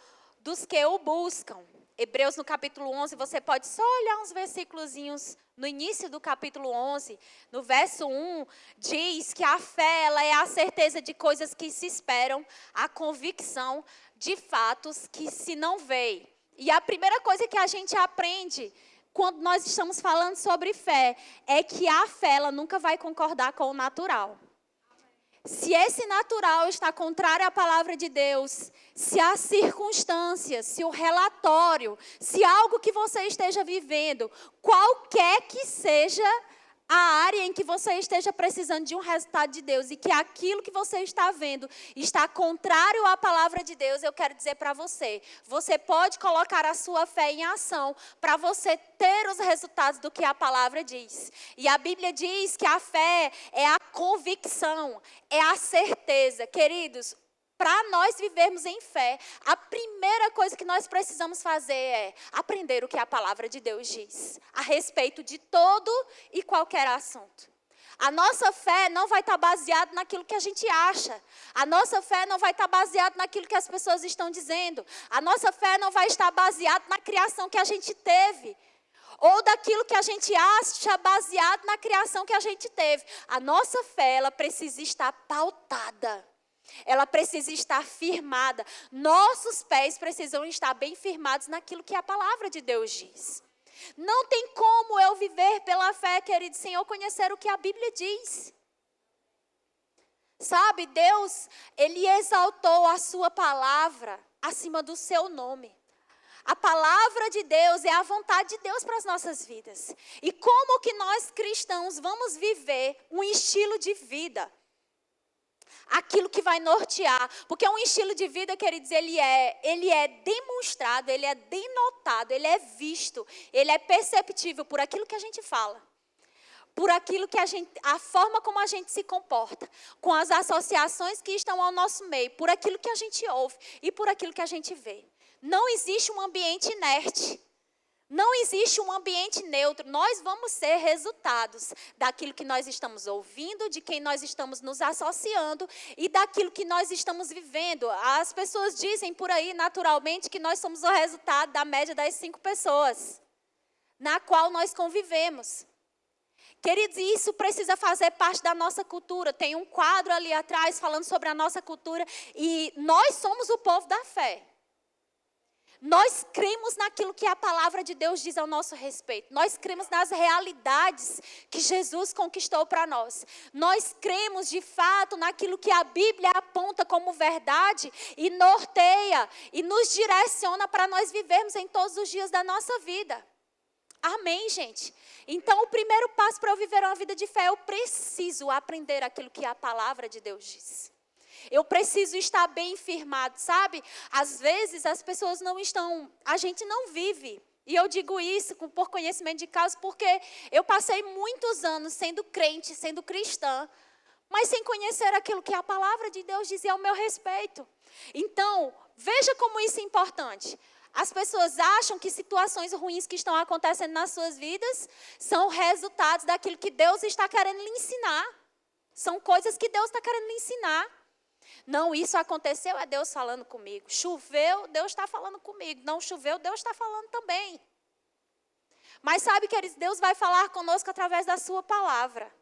dos que o buscam. Hebreus, no capítulo 11, você pode só olhar uns versículozinhos no início do capítulo 11, no verso 1, diz que a fé ela é a certeza de coisas que se esperam, a convicção de fatos que se não veem. E a primeira coisa que a gente aprende quando nós estamos falando sobre fé é que a fé ela nunca vai concordar com o natural. Se esse natural está contrário à palavra de Deus, se a circunstância, se o relatório, se algo que você esteja vivendo, qualquer que seja a área em que você esteja precisando de um resultado de Deus e que aquilo que você está vendo está contrário à palavra de Deus, eu quero dizer para você, você pode colocar a sua fé em ação para você ter os resultados do que a palavra diz. E a Bíblia diz que a fé é a convicção, é a certeza. Queridos, para nós vivermos em fé, a primeira coisa que nós precisamos fazer é aprender o que a palavra de Deus diz a respeito de todo e qualquer assunto. A nossa fé não vai estar baseada naquilo que a gente acha. A nossa fé não vai estar baseada naquilo que as pessoas estão dizendo. A nossa fé não vai estar baseada na criação que a gente teve. Ou daquilo que a gente acha baseado na criação que a gente teve. A nossa fé, ela precisa estar pautada. Ela precisa estar firmada. Nossos pés precisam estar bem firmados naquilo que a palavra de Deus diz. Não tem como eu viver pela fé, querido, sem eu conhecer o que a Bíblia diz. Sabe, Deus, Ele exaltou a sua palavra acima do seu nome. A palavra de Deus é a vontade de Deus para as nossas vidas. E como que nós cristãos vamos viver um estilo de vida? Aquilo que vai nortear. Porque um estilo de vida, queridos, ele é demonstrado, ele é denotado, ele é visto, ele é perceptível por aquilo que a gente fala. Por aquilo que a forma como a gente se comporta, com as associações que estão ao nosso meio, por aquilo que a gente ouve e por aquilo que a gente vê. Não existe um ambiente inerte. Não existe um ambiente neutro. Nós vamos ser resultados daquilo que nós estamos ouvindo, de quem nós estamos nos associando e daquilo que nós estamos vivendo. As pessoas dizem por aí, naturalmente, que nós somos o resultado da média das 5 pessoas na qual nós convivemos. Queridos, isso precisa fazer parte da nossa cultura. Tem um quadro ali atrás falando sobre a nossa cultura e nós somos o povo da fé. Nós cremos naquilo que a palavra de Deus diz ao nosso respeito. Nós cremos nas realidades que Jesus conquistou para nós. Nós cremos de fato naquilo que a Bíblia aponta como verdade e norteia e nos direciona para nós vivermos em todos os dias da nossa vida. Amém, gente? Então, o primeiro passo para eu viver uma vida de fé, eu preciso aprender aquilo que a palavra de Deus diz. Eu preciso estar bem firmado, sabe? Às vezes as pessoas não estão, a gente não vive. E eu digo isso por conhecimento de causa, porque eu passei muitos anos sendo crente, sendo cristã, mas sem conhecer aquilo que a palavra de Deus dizia ao meu respeito. Então, veja como isso é importante. As pessoas acham que situações ruins que estão acontecendo nas suas vidas são resultados daquilo que Deus está querendo lhe ensinar. São coisas que Deus está querendo lhe ensinar. Não, isso aconteceu, é Deus falando comigo. Choveu, Deus está falando comigo. Não choveu, Deus está falando também. Mas sabe, queridos, Deus vai falar conosco através da sua palavra.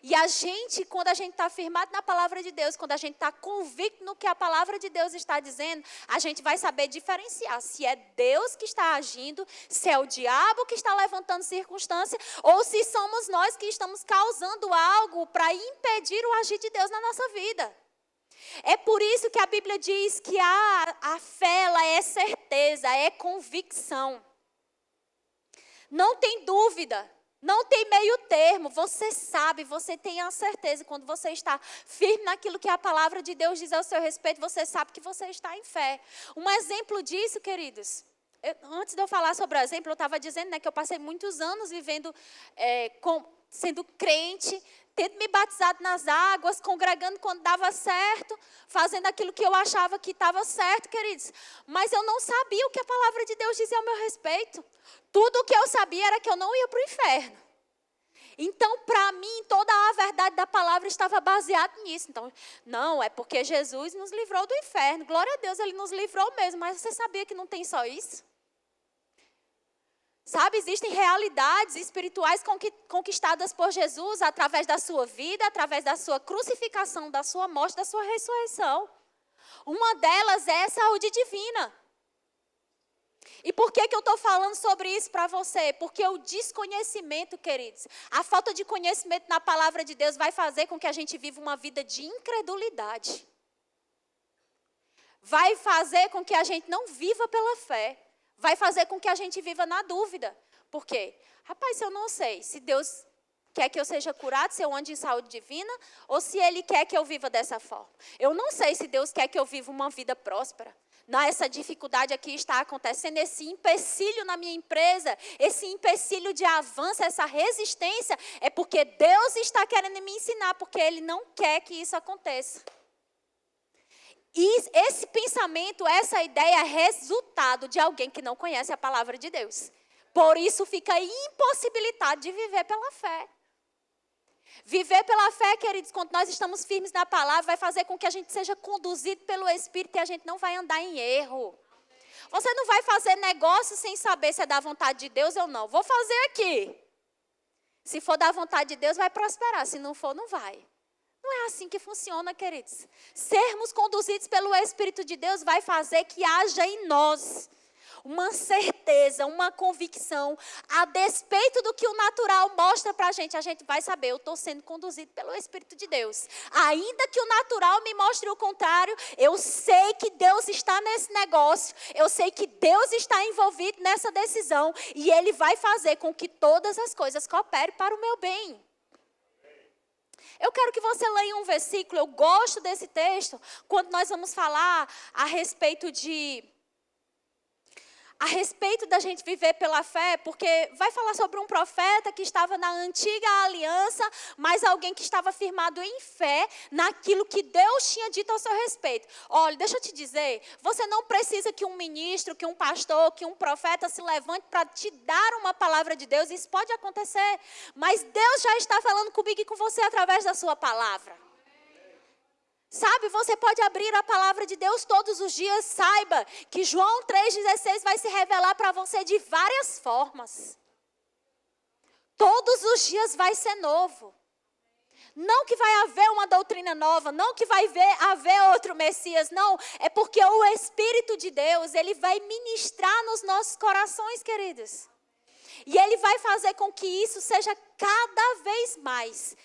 E a gente, quando a gente está firmado na palavra de Deus, quando a gente está convicto no que a palavra de Deus está dizendo, a gente vai saber diferenciar se é Deus que está agindo, se é o diabo que está levantando circunstância, ou se somos nós que estamos causando algo para impedir o agir de Deus na nossa vida. É por isso que a Bíblia diz que a fé ela é certeza, é convicção. Não tem dúvida. Não tem meio termo, você sabe, você tem a certeza, quando você está firme naquilo que a palavra de Deus diz ao seu respeito, você sabe que você está em fé. Um exemplo disso, queridos, antes de eu falar sobre o exemplo, eu estava dizendo que eu passei muitos anos vivendo, sendo crente, tendo me batizado nas águas, congregando quando dava certo, fazendo aquilo que eu achava que estava certo, queridos. Mas eu não sabia o que a palavra de Deus dizia ao meu respeito. Tudo o que eu sabia era que eu não ia para o inferno. Então, para mim, toda a verdade da palavra estava baseada nisso. Então, não, é porque Jesus nos livrou do inferno. Glória a Deus, Ele nos livrou mesmo. Mas você sabia que não tem só isso? Sabe, existem realidades espirituais conquistadas por Jesus através da sua vida, através da sua crucificação, da sua morte, da sua ressurreição. Uma delas é a saúde divina. E por que eu estou falando sobre isso para você? Porque o desconhecimento, queridos, a falta de conhecimento na palavra de Deus vai fazer com que a gente viva uma vida de incredulidade. Vai fazer com que a gente não viva pela fé. Vai fazer com que a gente viva na dúvida. Por quê? Rapaz, eu não sei se Deus quer que eu seja curado, se eu ande em saúde divina, ou se Ele quer que eu viva dessa forma. Eu não sei se Deus quer que eu viva uma vida próspera. Essa dificuldade aqui está acontecendo, esse empecilho na minha empresa, esse empecilho de avanço, essa resistência, é porque Deus está querendo me ensinar, porque Ele não quer que isso aconteça. E esse pensamento, essa ideia é resultado de alguém que não conhece a palavra de Deus. Por isso fica impossibilitado de viver pela fé. Viver pela fé, queridos, quando nós estamos firmes na palavra, vai fazer com que a gente seja conduzido pelo Espírito e a gente não vai andar em erro. Você não vai fazer negócio sem saber se é da vontade de Deus ou não. Vou fazer aqui. Se for da vontade de Deus, vai prosperar. Se não for, não vai. Não é assim que funciona, queridos. Sermos conduzidos pelo Espírito de Deus vai fazer que haja em nós uma certeza, uma convicção, a despeito do que o natural mostra para a gente vai saber, eu estou sendo conduzido pelo Espírito de Deus. Ainda que o natural me mostre o contrário, eu sei que Deus está nesse negócio, eu sei que Deus está envolvido nessa decisão e Ele vai fazer com que todas as coisas cooperem para o meu bem. Eu quero que você leia um versículo, eu gosto desse texto, quando nós vamos falar a respeito da gente viver pela fé, porque vai falar sobre um profeta que estava na antiga aliança, mas alguém que estava firmado em fé naquilo que Deus tinha dito ao seu respeito. Olha, deixa eu te dizer, você não precisa que um ministro, que um pastor, que um profeta se levante para te dar uma palavra de Deus, isso pode acontecer, mas Deus já está falando comigo e com você através da sua palavra. Sabe, você pode abrir a palavra de Deus todos os dias, saiba que João 3,16 vai se revelar para você de várias formas. Todos os dias vai ser novo. Não que vai haver uma doutrina nova, não que vai haver outro Messias, não. É porque o Espírito de Deus, Ele vai ministrar nos nossos corações, queridos. E Ele vai fazer com que isso seja cada vez mais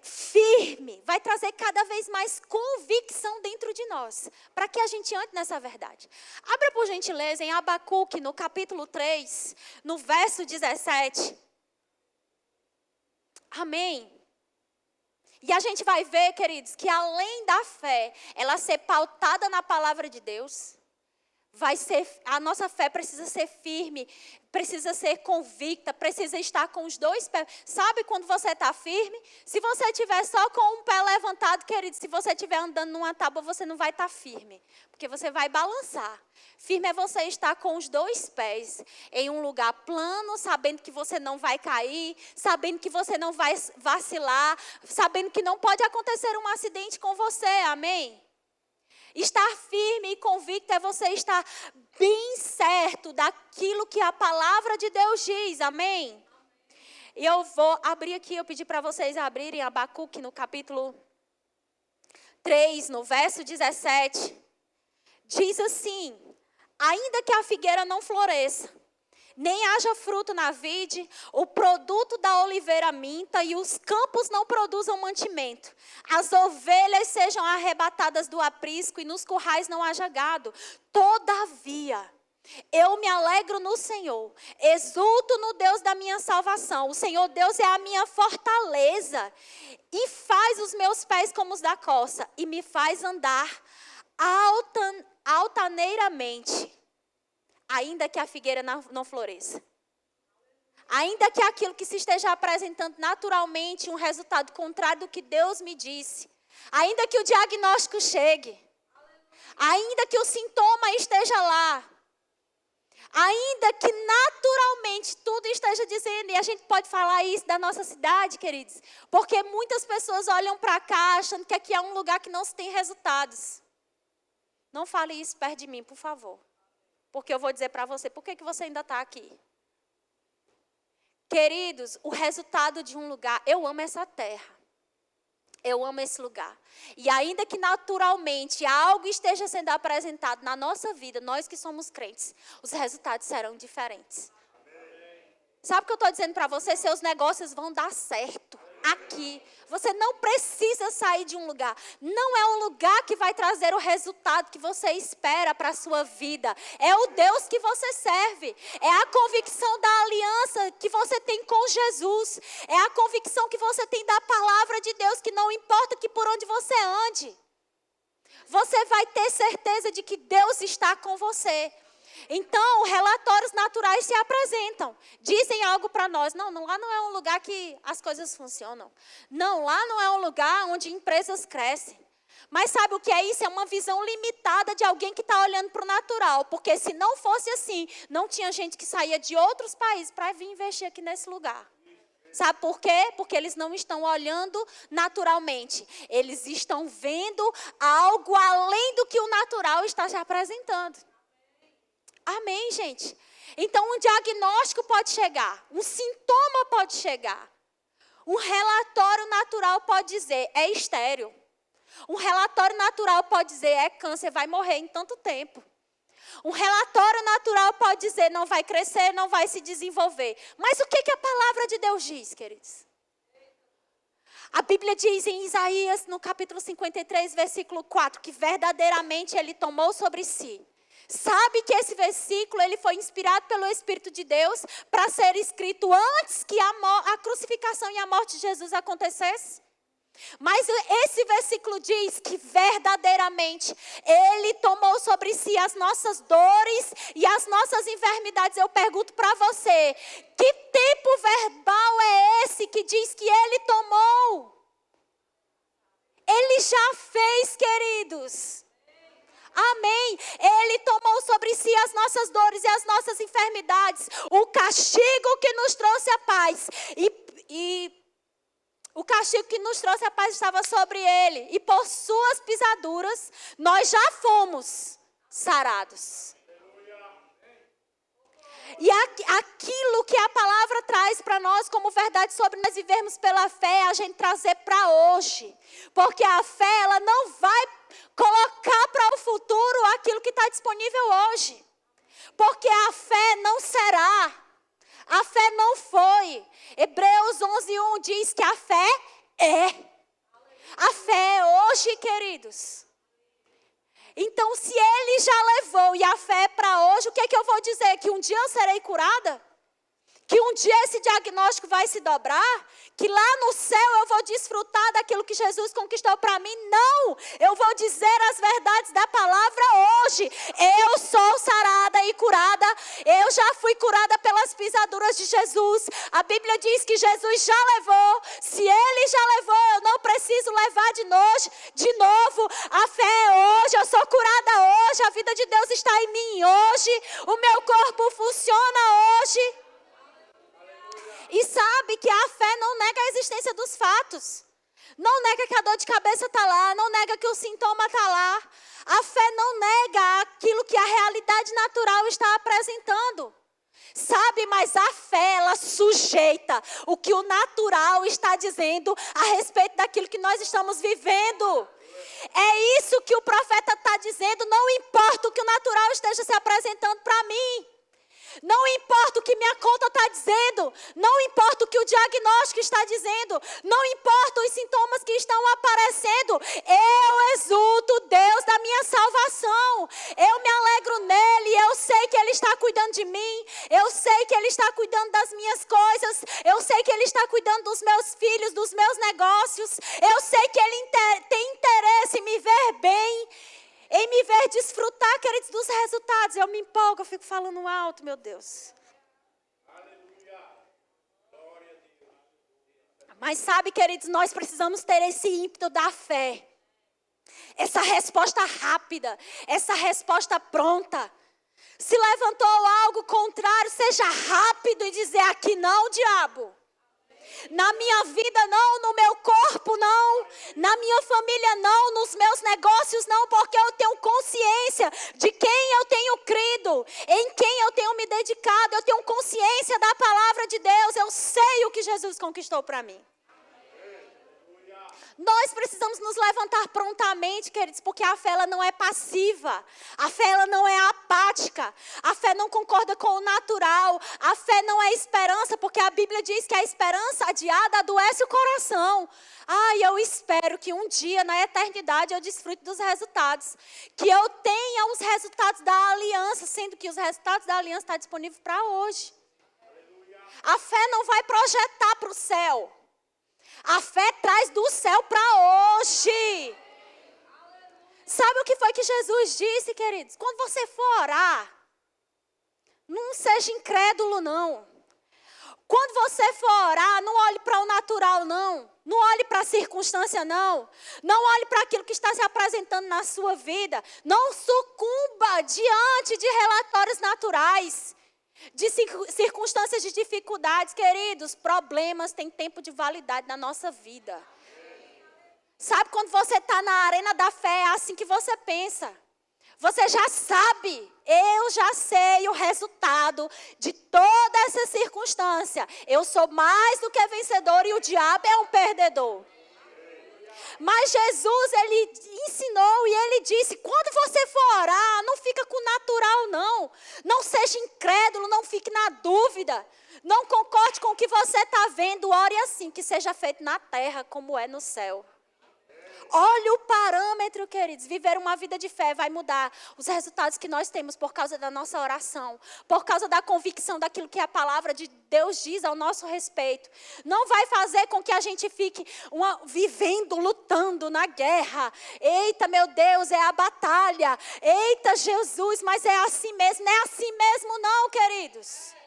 firme, vai trazer cada vez mais convicção dentro de nós, para que a gente ande nessa verdade. Abra por gentileza em Abacuque, no capítulo 3, no verso 17. Amém. E a gente vai ver, queridos, que além da fé, ela ser pautada na palavra de Deus, a nossa fé precisa ser firme, precisa ser convicta, precisa estar com os dois pés. Sabe quando você está firme? Se você estiver só com um pé levantado, querido, se você estiver andando numa tábua, você não vai estar firme, porque você vai balançar. Firme é você estar com os dois pés em um lugar plano, sabendo que você não vai cair, sabendo que você não vai vacilar, sabendo que não pode acontecer um acidente com você, amém? Estar firme e convicto é você estar bem certo daquilo que a palavra de Deus diz, amém? E eu vou abrir aqui, eu pedi para vocês abrirem Abacuque no capítulo 3, no verso 17. Diz assim: ainda que a figueira não floresça, nem haja fruto na vide, o produto da oliveira minta e os campos não produzam mantimento. As ovelhas sejam arrebatadas do aprisco e nos currais não haja gado. Todavia, eu me alegro no Senhor, exulto no Deus da minha salvação. O Senhor Deus é a minha fortaleza e faz os meus pés como os da coça e me faz andar altaneiramente. Ainda que a figueira não floresça. Ainda que aquilo que se esteja apresentando naturalmente um resultado contrário do que Deus me disse. Ainda que o diagnóstico chegue. Ainda que o sintoma esteja lá. Ainda que naturalmente tudo esteja dizendo, e a gente pode falar isso da nossa cidade, queridos, porque muitas pessoas olham para cá achando que aqui é um lugar que não se tem resultados. Não fale isso perto de mim, por favor. Porque eu vou dizer para você, por que você ainda está aqui? Queridos, o resultado de um lugar, eu amo essa terra. Eu amo esse lugar. E ainda que naturalmente algo esteja sendo apresentado na nossa vida, nós que somos crentes, os resultados serão diferentes. Sabe o que eu estou dizendo para você? Seus negócios vão dar certo aqui. Você não precisa sair de um lugar. Não é o lugar que vai trazer o resultado que você espera para a sua vida. É o Deus que você serve. É a convicção da aliança que você tem com Jesus. É a convicção que você tem da palavra de Deus, que não importa que por onde você ande, você vai ter certeza de que Deus está com você. Então, relatórios naturais se apresentam, dizem algo para nós. Não, lá não é um lugar que as coisas funcionam. Não, lá não é um lugar onde empresas crescem. Mas sabe o que é isso? É uma visão limitada de alguém que está olhando para o natural. Porque se não fosse assim, não tinha gente que saía de outros países para vir investir aqui nesse lugar. Sabe por quê? Porque eles não estão olhando naturalmente. Eles estão vendo algo além do que o natural está se apresentando. Amém, gente? Então, um diagnóstico pode chegar, um sintoma pode chegar, um relatório natural pode dizer, é estéril. Um relatório natural pode dizer, é câncer, vai morrer em tanto tempo. Um relatório natural pode dizer não vai crescer, não vai se desenvolver. Mas o que a palavra de Deus diz, queridos? A Bíblia diz em Isaías, no capítulo 53, versículo 4, que verdadeiramente ele tomou sobre si. Sabe que esse versículo ele foi inspirado pelo Espírito de Deus para ser escrito antes que a crucificação e a morte de Jesus acontecesse? Mas esse versículo diz que verdadeiramente Ele tomou sobre si as nossas dores e as nossas enfermidades. Eu pergunto para você, que tipo verbal é esse que diz que Ele tomou? Ele já fez, queridos. Amém. Ele tomou sobre si as nossas dores e as nossas enfermidades. O castigo que nos trouxe a paz. O castigo que nos trouxe a paz estava sobre ele. E por suas pisaduras, nós já fomos sarados. E aquilo que a palavra traz para nós como verdade sobre nós vivermos pela fé, a gente trazer para hoje. Porque a fé, ela não vai colocar para o futuro aquilo que está disponível hoje. Porque a fé não será. A fé não foi. Hebreus 11:1 diz que a fé é. A fé é hoje, queridos. Então, se ele já levou e a fé é para hoje, o que é que eu vou dizer? Que um dia eu serei curada? Que um dia esse diagnóstico vai se dobrar? Que lá no céu eu vou desfrutar daquilo que Jesus conquistou para mim? Não! Eu vou dizer as verdades da palavra hoje. Eu sou sarada e curada. Eu já fui curada pelas pisaduras de Jesus. A Bíblia diz que Jesus já levou. Se ele já levou, eu não preciso levar de novo. A fé é hoje. Eu sou curada hoje. A vida de Deus está em mim hoje. O meu corpo funciona hoje. E sabe que a fé não nega a existência dos fatos. Não nega que a dor de cabeça está lá. Não nega que o sintoma está lá. A fé não nega aquilo que a realidade natural está apresentando. Sabe, mas a fé, ela sujeita o que o natural está dizendo a respeito daquilo que nós estamos vivendo. É isso que o profeta está dizendo. Não importa o que o natural esteja se apresentando para mim. Não importa o que minha conta está dizendo. Não importa o que o diagnóstico está dizendo. Não importa os sintomas que estão aparecendo. Eu exulto Deus da minha salvação. Eu me alegro nele. Eu sei que ele está cuidando de mim. Eu sei que ele está cuidando das minhas coisas. Eu sei que ele está cuidando dos meus filhos, dos meus negócios. Eu sei que ele tem interesse em me ver bem. Em me ver desfrutar, queridos, dos resultados. Eu me empolgo, eu fico falando alto, meu Deus. Mas sabe, queridos, nós precisamos ter esse ímpeto da fé. Essa resposta rápida, essa resposta pronta. Se levantou algo contrário, seja rápido e dizer aqui não, diabo. Na minha vida não, no meu corpo não, na minha família não, nos meus negócios não, porque eu tenho consciência de quem eu tenho crido, em quem eu tenho me dedicado, eu tenho consciência da palavra de Deus, eu sei o que Jesus conquistou para mim. Nós precisamos nos levantar prontamente, queridos, porque a fé ela não é passiva. A fé ela não é apática. A fé não concorda com o natural. A fé não é esperança, porque a Bíblia diz que a esperança adiada adoece o coração. Eu espero que um dia, na eternidade, eu desfrute dos resultados. Que eu tenha os resultados da aliança, sendo que os resultados da aliança estão disponíveis para hoje. A fé não vai projetar para o céu. A fé traz do céu para hoje. Sabe o que foi que Jesus disse, queridos? Quando você for orar, não seja incrédulo, não. Quando você for orar, não olhe para o natural, não. Não olhe para a circunstância, não. Não olhe para aquilo que está se apresentando na sua vida. Não sucumba diante de relatórios naturais. De circunstâncias de dificuldades, queridos, problemas têm tempo de validade na nossa vida. Sabe quando você está na arena da fé, é assim que você pensa. Você já sabe, eu já sei o resultado de toda essa circunstância. Eu sou mais do que vencedor e o diabo é um perdedor. Mas Jesus, ele ensinou e ele disse, quando você for orar, não fica com o natural na dúvida. Não concorde com o que você está vendo. Ore assim, que seja feito na terra como é no céu. Olha o parâmetro, queridos. Viver uma vida de fé vai mudar os resultados que nós temos por causa da nossa oração. Por causa da convicção daquilo que a palavra de Deus diz ao nosso respeito. Não vai fazer com que a gente fique vivendo, lutando na guerra. Eita, meu Deus, é a batalha. Eita, Jesus, mas é assim mesmo. Não é assim mesmo não, queridos.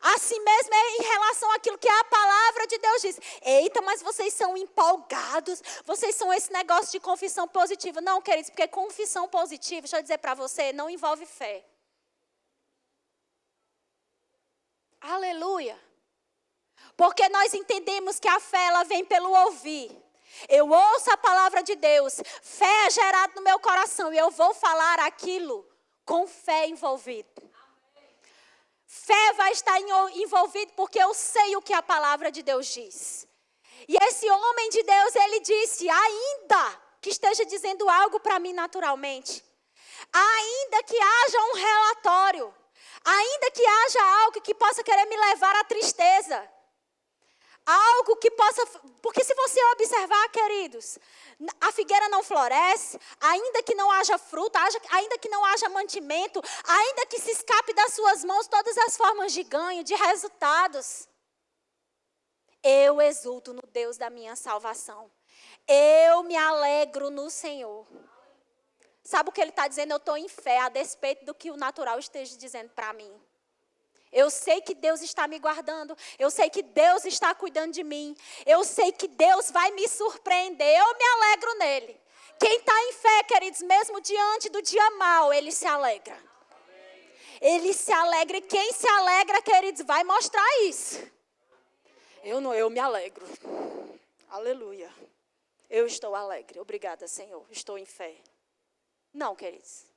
Assim mesmo é em relação àquilo que a palavra de Deus diz. Eita, mas vocês são empolgados. Vocês são esse negócio de confissão positiva. Não, queridos, porque confissão positiva, deixa eu dizer para você, não envolve fé. Aleluia. Porque nós entendemos que a fé, ela vem pelo ouvir. Eu ouço a palavra de Deus. Fé é gerada no meu coração. E eu vou falar aquilo com fé envolvida. Fé vai estar envolvido porque eu sei o que a palavra de Deus diz. E esse homem de Deus, ele disse, ainda que esteja dizendo algo para mim naturalmente, ainda que haja um relatório, ainda que haja algo que possa querer me levar à tristeza, algo que possa... Porque se você observar, queridos, a figueira não floresce, ainda que não haja fruta, ainda que não haja mantimento, ainda que se escape das suas mãos todas as formas de ganho, de resultados. Eu exulto no Deus da minha salvação. Eu me alegro no Senhor. Sabe o que ele está dizendo? Eu estou em fé, a despeito do que o natural esteja dizendo para mim. Eu sei que Deus está me guardando. Eu sei que Deus está cuidando de mim. Eu sei que Deus vai me surpreender. Eu me alegro nele. Quem está em fé, queridos, mesmo diante do dia mau, ele se alegra. Ele se alegra. E quem se alegra, queridos, vai mostrar isso. Eu me alegro. Aleluia. Eu estou alegre. Obrigada, Senhor. Estou em fé. Não, queridos.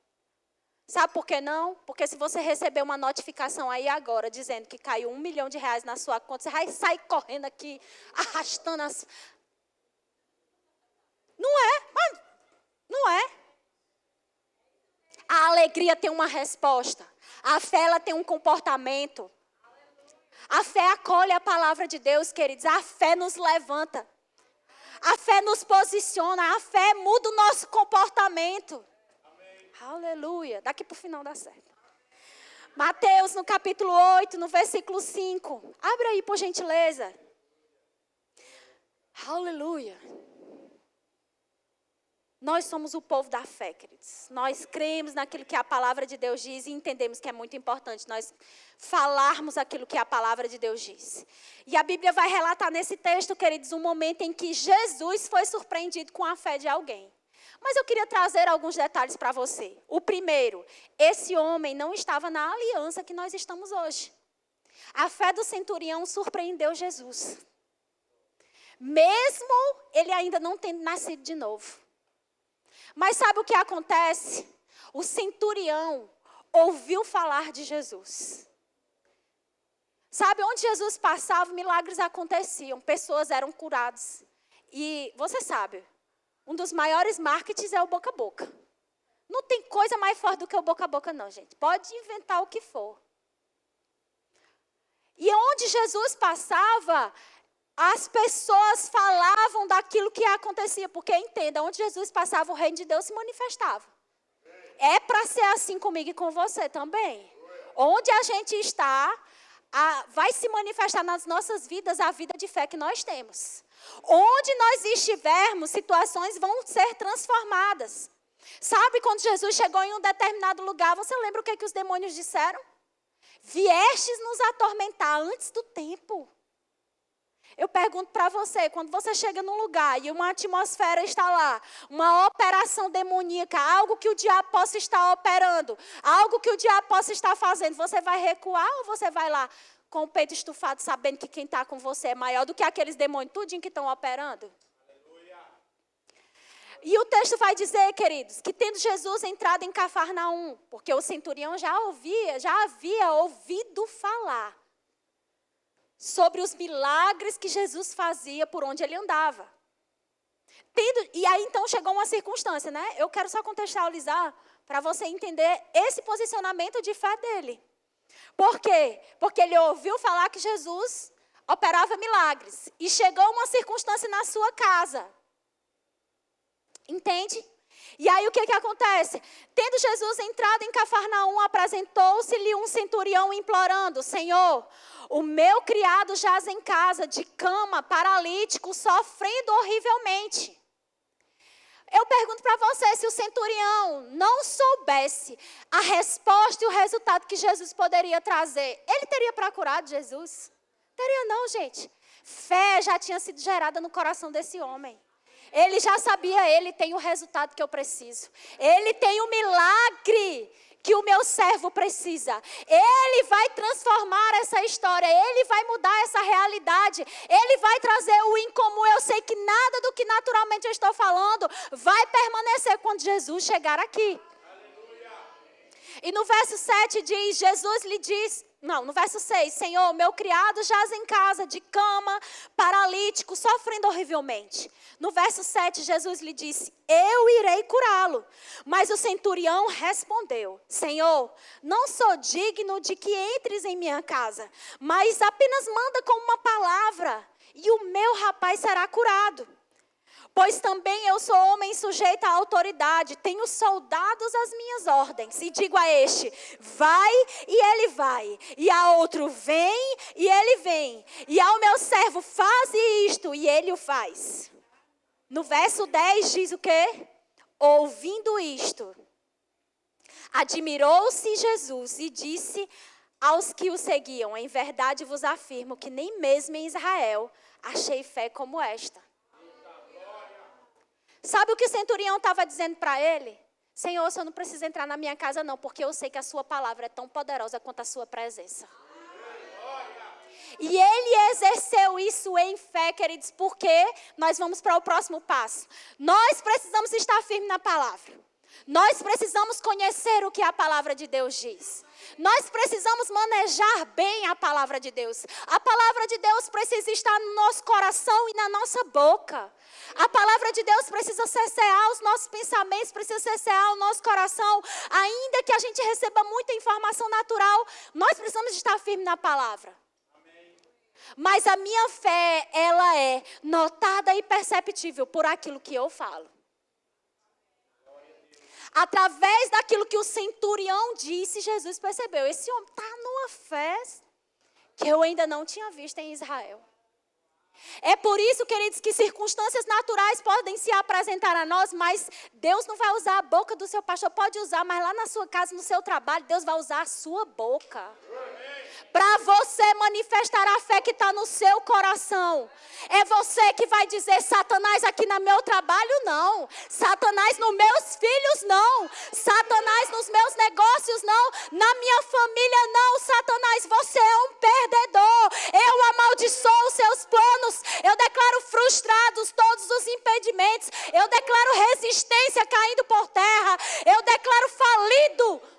Sabe por que não? Porque se você receber uma notificação aí agora, dizendo que caiu R$1 milhão na sua conta, você vai sair correndo aqui, arrastando as... Não é, mas não é. A alegria tem uma resposta. A fé, ela tem um comportamento. A fé acolhe a palavra de Deus, queridos. A fé nos levanta. A fé nos posiciona. A fé muda o nosso comportamento. Aleluia. Daqui para o final dá certo. Mateus, no capítulo 8, no versículo 5. Abre aí, por gentileza. Aleluia. Nós somos o povo da fé, queridos. Nós cremos naquilo que a palavra de Deus diz e entendemos que é muito importante nós falarmos aquilo que a palavra de Deus diz. E a Bíblia vai relatar nesse texto, queridos, um momento em que Jesus foi surpreendido com a fé de alguém. Mas eu queria trazer alguns detalhes para você. O primeiro, esse homem não estava na aliança que nós estamos hoje. A fé do centurião surpreendeu Jesus. Mesmo ele ainda não tendo nascido de novo. Mas sabe o que acontece? O centurião ouviu falar de Jesus. Sabe, onde Jesus passava, milagres aconteciam, pessoas eram curadas. E você sabe, um dos maiores marketings é o boca a boca. Não tem coisa mais forte do que o boca a boca não, gente. Pode inventar o que for. E onde Jesus passava, as pessoas falavam daquilo que acontecia. Porque entenda, onde Jesus passava, o reino de Deus se manifestava. É para ser assim comigo e com você também. Onde a gente está, vai se manifestar nas nossas vidas a vida de fé que nós temos. Onde nós estivermos, situações vão ser transformadas. Sabe quando Jesus chegou em um determinado lugar, você lembra o que os demônios disseram? Viestes nos atormentar antes do tempo. Eu pergunto para você, quando você chega num lugar e uma atmosfera está lá, uma operação demoníaca, algo que o diabo possa estar operando, algo que o diabo possa estar fazendo, você vai recuar ou você vai lá com o peito estufado, sabendo que quem está com você é maior do que aqueles demônios tudinho que estão operando? Aleluia. E o texto vai dizer, queridos, que tendo Jesus entrado em Cafarnaum, porque o centurião já havia ouvido falar sobre os milagres que Jesus fazia por onde ele andava. E aí então chegou uma circunstância, né? Eu quero só contextualizar para você entender esse posicionamento de fé dele. Por quê? Porque ele ouviu falar que Jesus operava milagres. E chegou uma circunstância na sua casa. Entende? E aí o que acontece? Tendo Jesus entrado em Cafarnaum, apresentou-se-lhe um centurião implorando: Senhor, o meu criado jaz em casa, de cama, paralítico, sofrendo horrivelmente. Eu pergunto para você, se o centurião não soubesse a resposta e o resultado que Jesus poderia trazer, ele teria procurado Jesus? Teria não, gente. Fé já tinha sido gerada no coração desse homem. Ele já sabia, ele tem o resultado que eu preciso. Ele tem o milagre que o meu servo precisa. Ele vai transformar essa história. Ele vai mudar essa realidade. Ele vai trazer o incomum. Eu sei que nada do que naturalmente eu estou falando vai permanecer quando Jesus chegar aqui. E no verso 7 diz, Jesus lhe diz, no verso 6, Senhor, meu criado jaz em casa, de cama, paralítico, sofrendo horrivelmente. No verso 7, Jesus lhe disse, eu irei curá-lo. Mas o centurião respondeu, Senhor, não sou digno de que entres em minha casa, mas apenas manda com uma palavra, e o meu rapaz será curado. Pois também eu sou homem sujeito à autoridade, tenho soldados às minhas ordens. E digo a este, vai e ele vai. E a outro, vem e ele vem. E ao meu servo, faz isto e ele o faz. No verso 10 diz o quê? Ouvindo isto, admirou-se Jesus e disse aos que o seguiam, em verdade vos afirmo que nem mesmo em Israel achei fé como esta. Sabe o que o centurião estava dizendo para ele? Senhor, o senhor não precisa entrar na minha casa não, porque eu sei que a sua palavra é tão poderosa quanto a sua presença. E ele exerceu isso em fé, queridos, porque nós vamos para o próximo passo. Nós precisamos estar firmes na palavra. Nós precisamos conhecer o que a palavra de Deus diz. Nós precisamos manejar bem a palavra de Deus. A palavra de Deus precisa estar no nosso coração e na nossa boca. A palavra de Deus precisa cessear os nossos pensamentos, precisa cessear o nosso coração. Ainda que a gente receba muita informação natural, nós precisamos estar firmes na palavra. Mas a minha fé, ela é notada e perceptível por aquilo que eu falo. Através daquilo que o centurião disse, Jesus percebeu, esse homem está numa fé que eu ainda não tinha visto em Israel. É por isso, queridos, que circunstâncias naturais podem se apresentar a nós, mas Deus não vai usar a boca do seu pastor, pode usar, mas lá na sua casa, no seu trabalho, Deus vai usar a sua boca. Para você manifestar a fé que está no seu coração. É você que vai dizer, Satanás aqui no meu trabalho não. Satanás nos meus filhos não. Satanás nos meus negócios não. Na minha família não. Satanás, você é um perdedor. Eu amaldiçoo os seus planos. Eu declaro frustrados todos os impedimentos. Eu declaro resistência caindo por terra. Eu declaro falido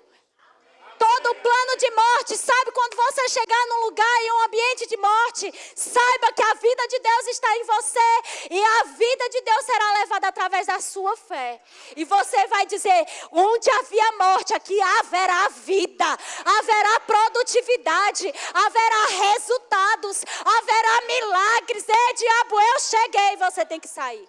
todo plano de morte. Sabe, quando você chegar num lugar, em um ambiente de morte, saiba que a vida de Deus está em você. E a vida de Deus será levada através da sua fé. E você vai dizer, onde havia morte, aqui haverá vida. Haverá produtividade. Haverá resultados. Haverá milagres. Ei, diabo, eu cheguei. Você tem que sair.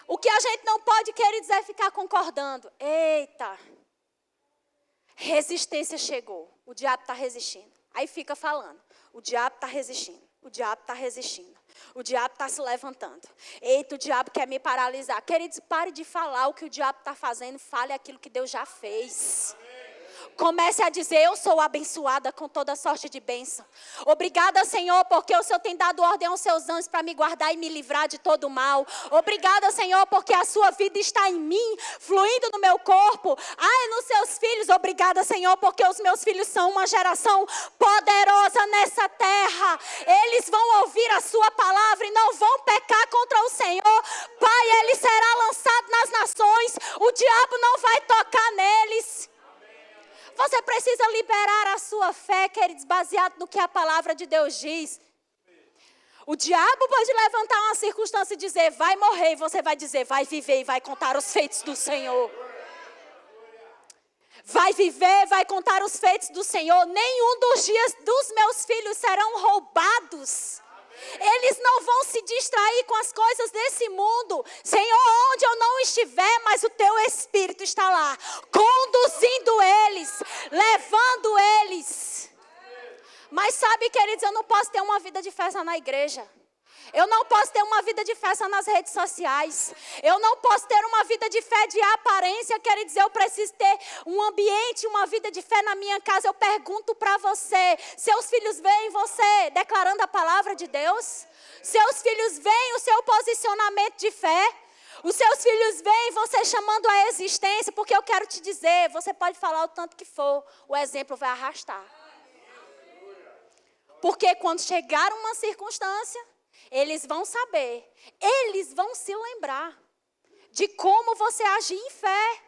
O que a gente não pode, queridos, é ficar concordando. Eita, resistência chegou. O diabo está resistindo. Aí fica falando. O diabo está resistindo. O diabo está resistindo. O diabo está se levantando. Eita, o diabo quer me paralisar. Queridos, pare de falar o que o diabo está fazendo. Fale aquilo que Deus já fez. Comece a dizer, eu sou abençoada com toda sorte de bênção. Obrigada, Senhor, porque o Senhor tem dado ordem aos seus anjos para me guardar e me livrar de todo mal. Obrigada, Senhor, porque a sua vida está em mim, fluindo no meu corpo. Ai, nos seus filhos. Obrigada, Senhor, porque os meus filhos são uma geração poderosa nessa terra. Eles vão ouvir a sua palavra e não vão pecar contra o Senhor. Pai, ele será lançado nas nações. O diabo não vai tocar neles. Você precisa liberar a sua fé, queridos, baseado no que a palavra de Deus diz. O diabo pode levantar uma circunstância e dizer, vai morrer. E você vai dizer, vai viver e vai contar os feitos do Senhor. vai viver, vai contar os feitos do Senhor. Nenhum dos dias dos meus filhos serão roubados. Eles não vão se distrair com as coisas desse mundo. Senhor, onde eu não estiver, mas o teu Espírito está lá, conduzindo eles, levando eles. Mas sabe, queridos, eu não posso ter uma vida de festa na igreja. Eu não posso ter uma vida de festa nas redes sociais. Eu não posso ter uma vida de fé de aparência. Quer dizer, eu preciso ter um ambiente, uma vida de fé na minha casa. Eu pergunto para você, seus filhos veem você declarando a palavra de Deus? Seus filhos veem o seu posicionamento de fé? Os seus filhos veem você chamando a existência? Porque eu quero te dizer, você pode falar o tanto que for, o exemplo vai arrastar. Porque quando chegar uma circunstância, eles vão saber, eles vão se lembrar de como você agia em fé,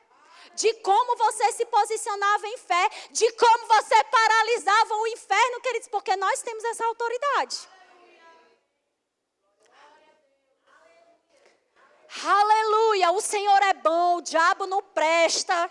de como você se posicionava em fé, de como você paralisava o inferno, queridos, porque nós temos essa autoridade. Aleluia, o Senhor é bom, o diabo não presta.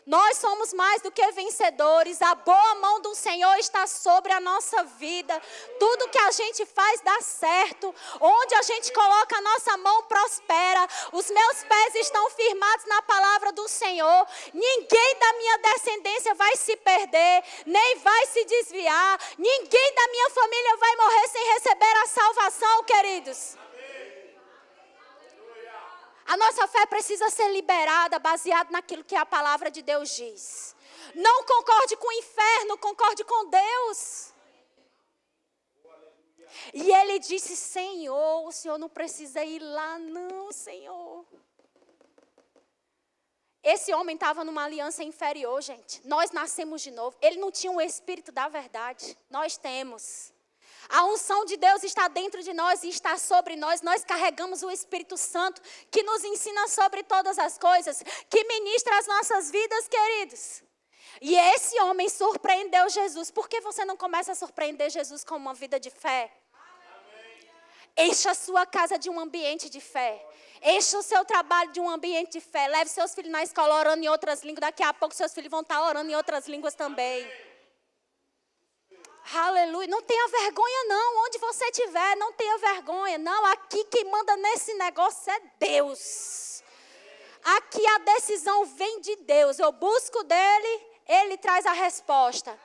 Nós somos mais do que vencedores. A boa mão do Senhor está sobre a nossa vida. Tudo que a gente faz dá certo. Onde a gente coloca a nossa mão prospera. Os meus pés estão firmados na palavra do Senhor. Ninguém da minha descendência vai se perder, nem vai se desviar. Ninguém da minha família vai morrer sem receber a salvação, queridos. A nossa fé precisa ser liberada, baseada naquilo que a palavra de Deus diz. Não concorde com o inferno, concorde com Deus. E ele disse, Senhor, o Senhor não precisa ir lá não, Senhor. Esse homem estava numa aliança inferior, gente. Nós nascemos de novo. Ele não tinha o Espírito da verdade. Nós temos. A unção de Deus está dentro de nós e está sobre nós. Nós carregamos o Espírito Santo que nos ensina sobre todas as coisas, que ministra as nossas vidas, queridos. E esse homem surpreendeu Jesus. Por que você não começa a surpreender Jesus com uma vida de fé? Encha a sua casa de um ambiente de fé. Encha o seu trabalho de um ambiente de fé. Leve seus filhos na escola orando em outras línguas. Daqui a pouco seus filhos vão estar orando em outras línguas também. Aleluia, não tenha vergonha não, onde você estiver, não tenha vergonha. Não, aqui quem manda nesse negócio é Deus. Aqui a decisão vem de Deus, eu busco dele, ele traz a resposta.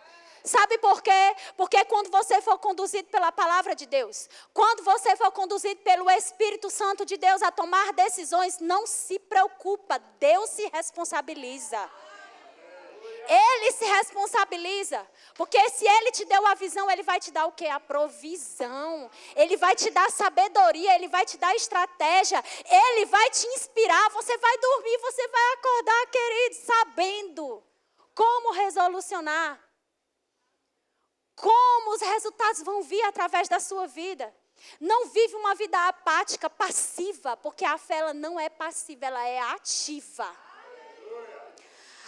Sabe por quê? Porque quando você for conduzido pela palavra de Deus, quando você for conduzido pelo Espírito Santo de Deus a tomar decisões, não se preocupa, Deus se responsabiliza. Ele se responsabiliza, porque se ele te deu a visão, ele vai te dar o quê? A provisão. Ele vai te dar sabedoria, ele vai te dar estratégia, ele vai te inspirar. Você vai dormir, você vai acordar, querido, sabendo como resolucionar. Como os resultados vão vir através da sua vida. Não vive uma vida apática, passiva, porque a fé ela não é passiva, ela é ativa.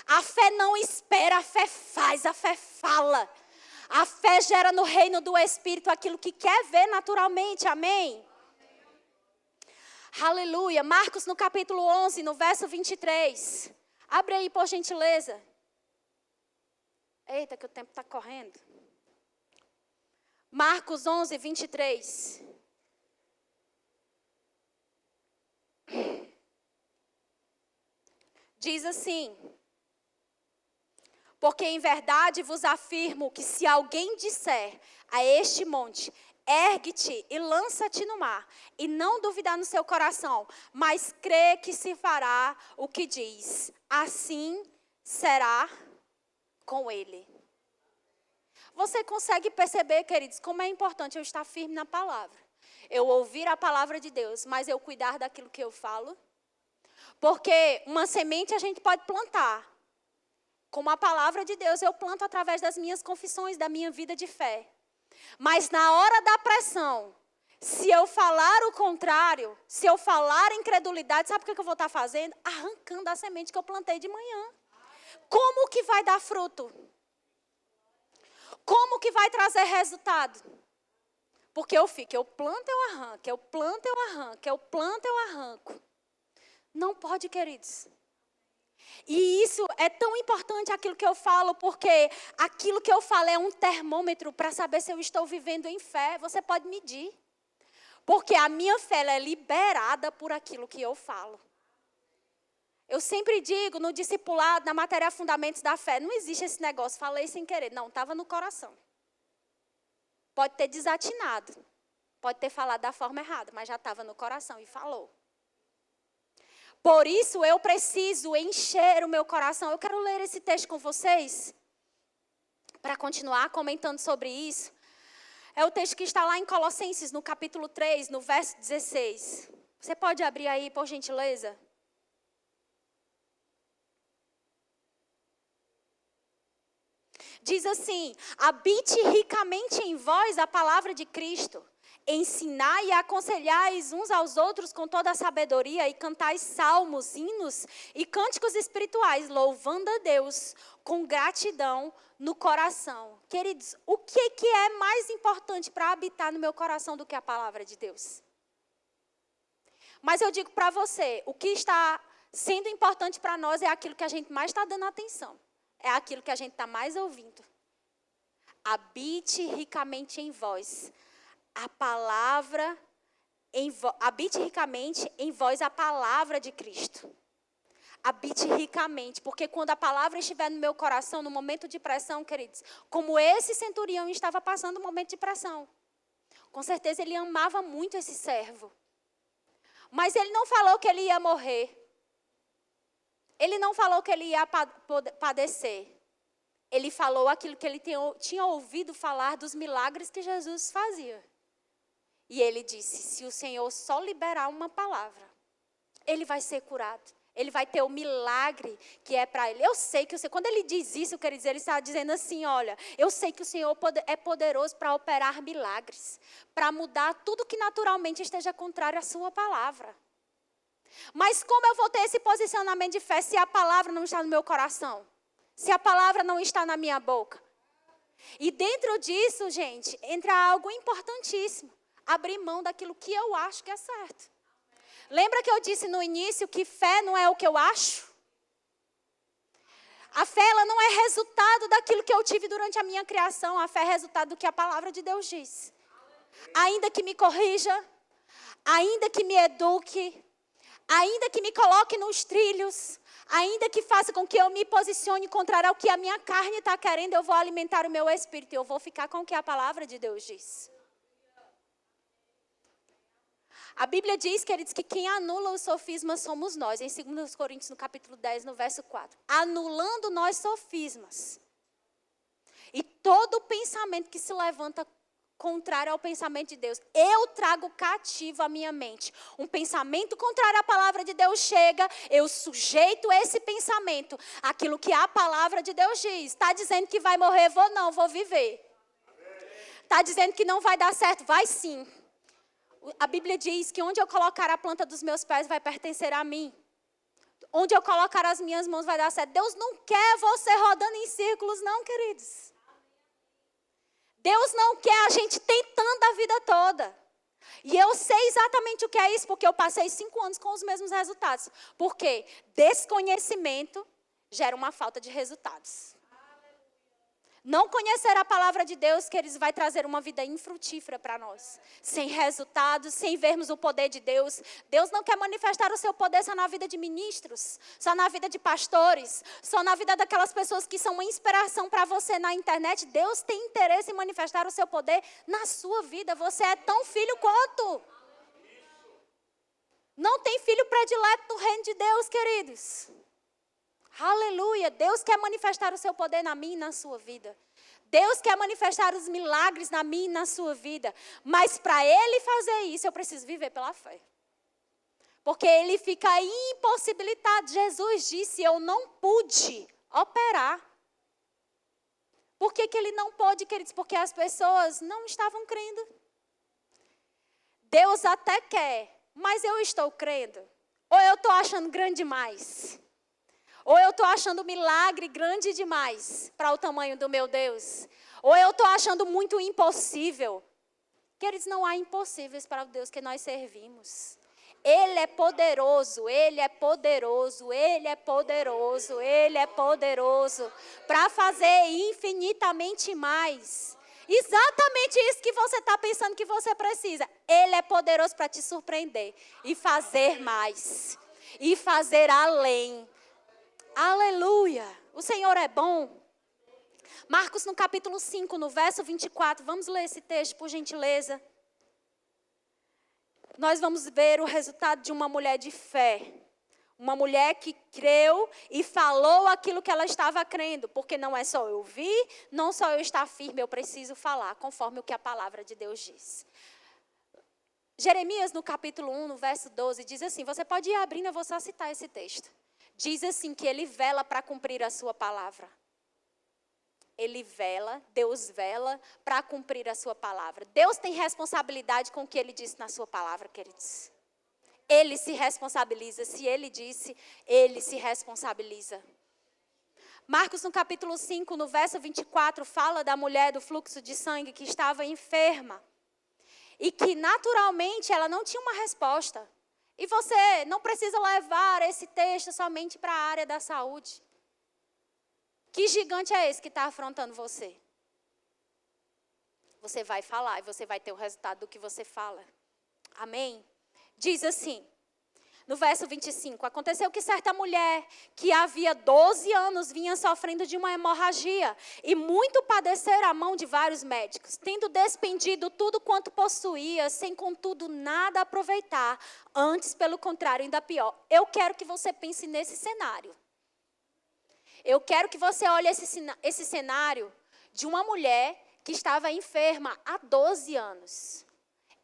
A fé não espera, a fé faz, a fé fala. A fé gera no reino do Espírito aquilo que quer ver naturalmente, amém? Aleluia. Marcos no capítulo 11, no verso 23. Abre aí, por gentileza. Eita, que o tempo está correndo. Marcos 11, 23. Diz assim: porque em verdade vos afirmo que se alguém disser a este monte, ergue-te e lança-te no mar, e não duvidar no seu coração, mas crê que se fará o que diz, assim será com ele. Você consegue perceber, queridos, como é importante eu estar firme na palavra? Eu ouvir a palavra de Deus, mas eu cuidar daquilo que eu falo? Porque uma semente a gente pode plantar. Com a palavra de Deus, eu planto através das minhas confissões, da minha vida de fé. Mas na hora da pressão, se eu falar o contrário, se eu falar incredulidade, sabe o que eu vou estar fazendo? Arrancando a semente que eu plantei de manhã. Como que vai dar fruto? Como que vai trazer resultado? Porque eu fico, eu planto, eu arranco, eu planto, eu arranco, eu planto, eu arranco. Não pode, queridos. E isso é tão importante aquilo que eu falo, porque aquilo que eu falo é um termômetro para saber se eu estou vivendo em fé. Você pode medir. Porque a minha fé ela é liberada por aquilo que eu falo. Eu sempre digo no discipulado, na matéria Fundamentos da Fé, não existe esse negócio, falei sem querer. Não, estava no coração. Pode ter desatinado, pode ter falado da forma errada, mas já estava no coração e falou. Por isso eu preciso encher o meu coração. Eu quero ler esse texto com vocês, para continuar comentando sobre isso. É o texto que está lá em Colossenses, no capítulo 3, no verso 16. Você pode abrir aí, por gentileza? Diz assim: habite ricamente em vós a palavra de Cristo. Ensinai e aconselhais uns aos outros com toda a sabedoria e cantais salmos, hinos e cânticos espirituais, louvando a Deus com gratidão no coração. Queridos, o que é mais importante para habitar no meu coração do que a palavra de Deus? Mas eu digo para você, o que está sendo importante para nós é aquilo que a gente mais está dando atenção. É aquilo que a gente está mais ouvindo. Habite ricamente em vós a palavra, habite ricamente em vós a palavra de Cristo. Habite ricamente, porque quando a palavra estiver no meu coração, no momento de pressão, queridos, como esse centurião estava passando um momento de pressão, com certeza ele amava muito esse servo. Mas ele não falou que ele ia morrer. Ele não falou que ele ia padecer. Ele falou aquilo que ele tinha ouvido falar dos milagres que Jesus fazia. E ele disse, se o Senhor só liberar uma palavra, ele vai ser curado. Ele vai ter o milagre que é para ele. Eu sei que quando ele diz isso, quer dizer, ele está dizendo assim, olha, eu sei que o Senhor é poderoso para operar milagres, para mudar tudo que naturalmente esteja contrário à sua palavra. Mas como eu vou ter esse posicionamento de fé se a palavra não está no meu coração? Se a palavra não está na minha boca? E dentro disso, gente, entra algo importantíssimo. Abrir mão daquilo que eu acho que é certo. Lembra que eu disse no início que fé não é o que eu acho? A fé ela não é resultado daquilo que eu tive durante a minha criação. A fé é resultado do que a palavra de Deus diz. Ainda que me corrija, ainda que me eduque, ainda que me coloque nos trilhos, ainda que faça com que eu me posicione contrário ao que a minha carne está querendo, eu vou alimentar o meu espírito. Eu vou ficar com o que a palavra de Deus diz. A Bíblia diz, queridos, que quem anula os sofismas somos nós. Em 2 Coríntios, no capítulo 10, no verso 4. Anulando nós sofismas. E todo pensamento que se levanta contrário ao pensamento de Deus, eu trago cativo a minha mente. Um pensamento contrário à palavra de Deus chega, eu sujeito esse pensamento àquilo que a palavra de Deus diz. Está dizendo que vai morrer, vou viver. Está dizendo que não vai dar certo, vai sim. A Bíblia diz que onde eu colocar a planta dos meus pés vai pertencer a mim. Onde eu colocar as minhas mãos vai dar certo. Deus não quer você rodando em círculos, não, queridos. Deus não quer a gente tentando a vida toda. E eu sei exatamente o que é isso, porque eu passei 5 anos com os mesmos resultados. Porque desconhecimento gera uma falta de resultados. Não conhecer a palavra de Deus, queridos, vai trazer uma vida infrutífera para nós. Sem resultados, sem vermos o poder de Deus. Deus não quer manifestar o seu poder só na vida de ministros, só na vida de pastores, só na vida daquelas pessoas que são uma inspiração para você na internet. Deus tem interesse em manifestar o seu poder na sua vida. Você é tão filho quanto. Não tem filho predileto no reino de Deus, queridos. Aleluia, Deus quer manifestar o seu poder na minha e na sua vida. Deus quer manifestar os milagres na minha e na sua vida. Mas para Ele fazer isso, eu preciso viver pela fé. Porque Ele fica impossibilitado. Jesus disse, eu não pude operar. Por que Ele não pôde, queridos? Porque as pessoas não estavam crendo. Deus até quer, mas eu estou crendo. Ou eu estou achando grande demais. Ou eu estou achando o milagre grande demais para o tamanho do meu Deus. Ou eu estou achando muito impossível. Queridos, não há impossíveis para o Deus que nós servimos. Ele é poderoso, Ele é poderoso, Ele é poderoso, Ele é poderoso para fazer infinitamente mais. Exatamente isso que você está pensando que você precisa. Ele é poderoso para te surpreender e fazer mais. E fazer além. Aleluia. O Senhor é bom. Marcos no capítulo 5, no verso 24. Vamos ler esse texto, por gentileza. Nós vamos ver o resultado de uma mulher de fé. Uma mulher que creu e falou aquilo que ela estava crendo. Porque não é só eu ouvir, não só eu estar firme, eu preciso falar, conforme o que a palavra de Deus diz. Jeremias, no capítulo 1, no verso 12, diz assim, você pode ir abrindo, eu vou só citar esse texto. Diz assim, que ele vela para cumprir a sua palavra. Ele vela, Deus vela para cumprir a sua palavra. Deus tem responsabilidade com o que ele disse na sua palavra, queridos. Ele se responsabiliza. Se ele disse, ele se responsabiliza. Marcos, no capítulo 5, no verso 24, fala da mulher do fluxo de sangue que estava enferma. E que naturalmente ela não tinha uma resposta. E você não precisa levar esse texto somente para a área da saúde. Que gigante é esse que está afrontando você? Você vai falar e você vai ter o resultado do que você fala. Amém? Diz assim, no verso 25, aconteceu que certa mulher que havia 12 anos vinha sofrendo de uma hemorragia e muito padecer à mão de vários médicos, tendo despendido tudo quanto possuía, sem contudo nada aproveitar, antes pelo contrário, ainda pior. Eu quero que você pense nesse cenário. Eu quero que você olhe esse cenário de uma mulher que estava enferma há 12 anos.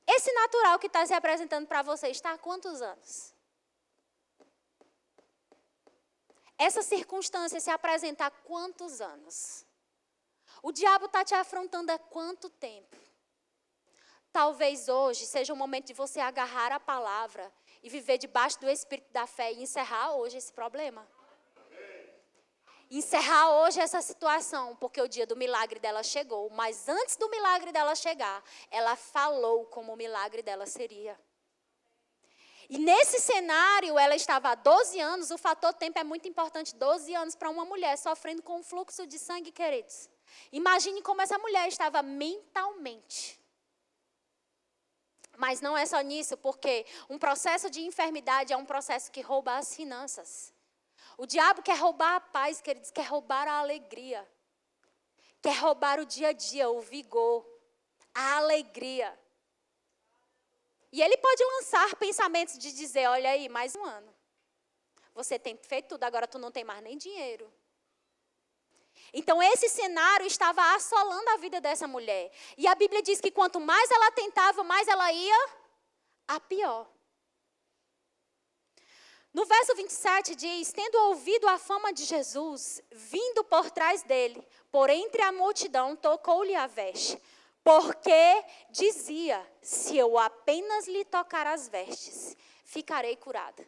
Esse natural que está se apresentando para você está há quantos anos? Essa circunstância se apresenta há quantos anos? O diabo está te afrontando há quanto tempo? Talvez hoje seja o momento de você agarrar a palavra e viver debaixo do espírito da fé e encerrar hoje esse problema. Encerrar hoje essa situação, porque o dia do milagre dela chegou. Mas antes do milagre dela chegar, ela falou como o milagre dela seria. E nesse cenário, ela estava há 12 anos, o fator tempo é muito importante, 12 anos para uma mulher sofrendo com um fluxo de sangue, queridos. Imagine como essa mulher estava mentalmente. Mas não é só nisso, porque um processo de enfermidade é um processo que rouba as finanças. O diabo quer roubar a paz, queridos, quer roubar a alegria. Quer roubar o dia a dia, o vigor, a alegria. E ele pode lançar pensamentos de dizer, olha aí, mais um ano. Você tem feito tudo, agora tu não tem mais nem dinheiro. Então esse cenário estava assolando a vida dessa mulher. E a Bíblia diz que quanto mais ela tentava, mais ela ia a pior. No verso 27 diz, tendo ouvido a fama de Jesus, vindo por trás dele, por entre a multidão, tocou-lhe a veste. Porque dizia, se eu apenas lhe tocar as vestes, ficarei curada.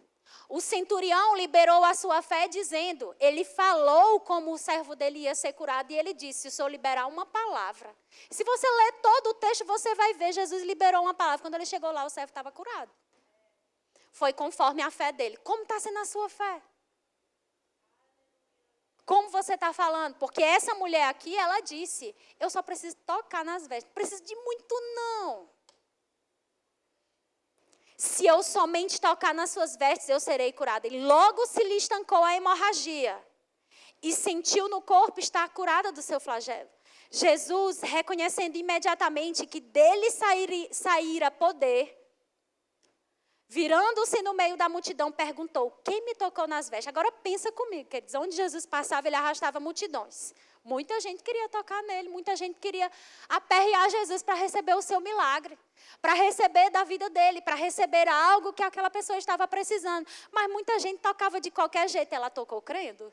O centurião liberou a sua fé dizendo, ele falou como o servo dele ia ser curado. E ele disse, se o senhor liberar uma palavra. Se você ler todo o texto, você vai ver, Jesus liberou uma palavra. Quando ele chegou lá, o servo estava curado. Foi conforme a fé dele. Como está sendo a sua fé? Como você está falando? Porque essa mulher aqui, ela disse, eu só preciso tocar nas vestes. Não preciso de muito, não. Se eu somente tocar nas suas vestes, eu serei curada. E logo se lhe estancou a hemorragia. E sentiu no corpo estar curada do seu flagelo. Jesus, reconhecendo imediatamente que dele saíra poder, virando-se no meio da multidão, perguntou, quem me tocou nas vestes? Agora pensa comigo, queridos, onde Jesus passava, ele arrastava multidões. Muita gente queria tocar nele, muita gente queria aperrear Jesus para receber o seu milagre, para receber da vida dele, para receber algo que aquela pessoa estava precisando. Mas muita gente tocava de qualquer jeito, ela tocou crendo.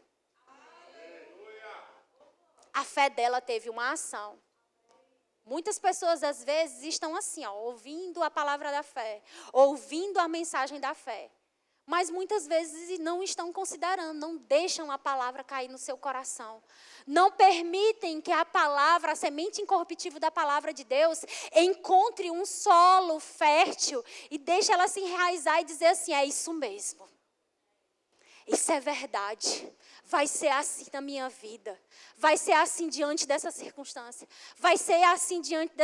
A fé dela teve uma ação. Muitas pessoas, às vezes, estão assim, ouvindo a palavra da fé, ouvindo a mensagem da fé, mas muitas vezes não estão considerando, não deixam a palavra cair no seu coração. Não permitem que a palavra, a semente incorruptível da palavra de Deus, encontre um solo fértil e deixe ela se enraizar e dizer assim, é isso mesmo. Isso é verdade. Vai ser assim na minha vida. Vai ser assim diante dessa circunstância. Vai ser assim diante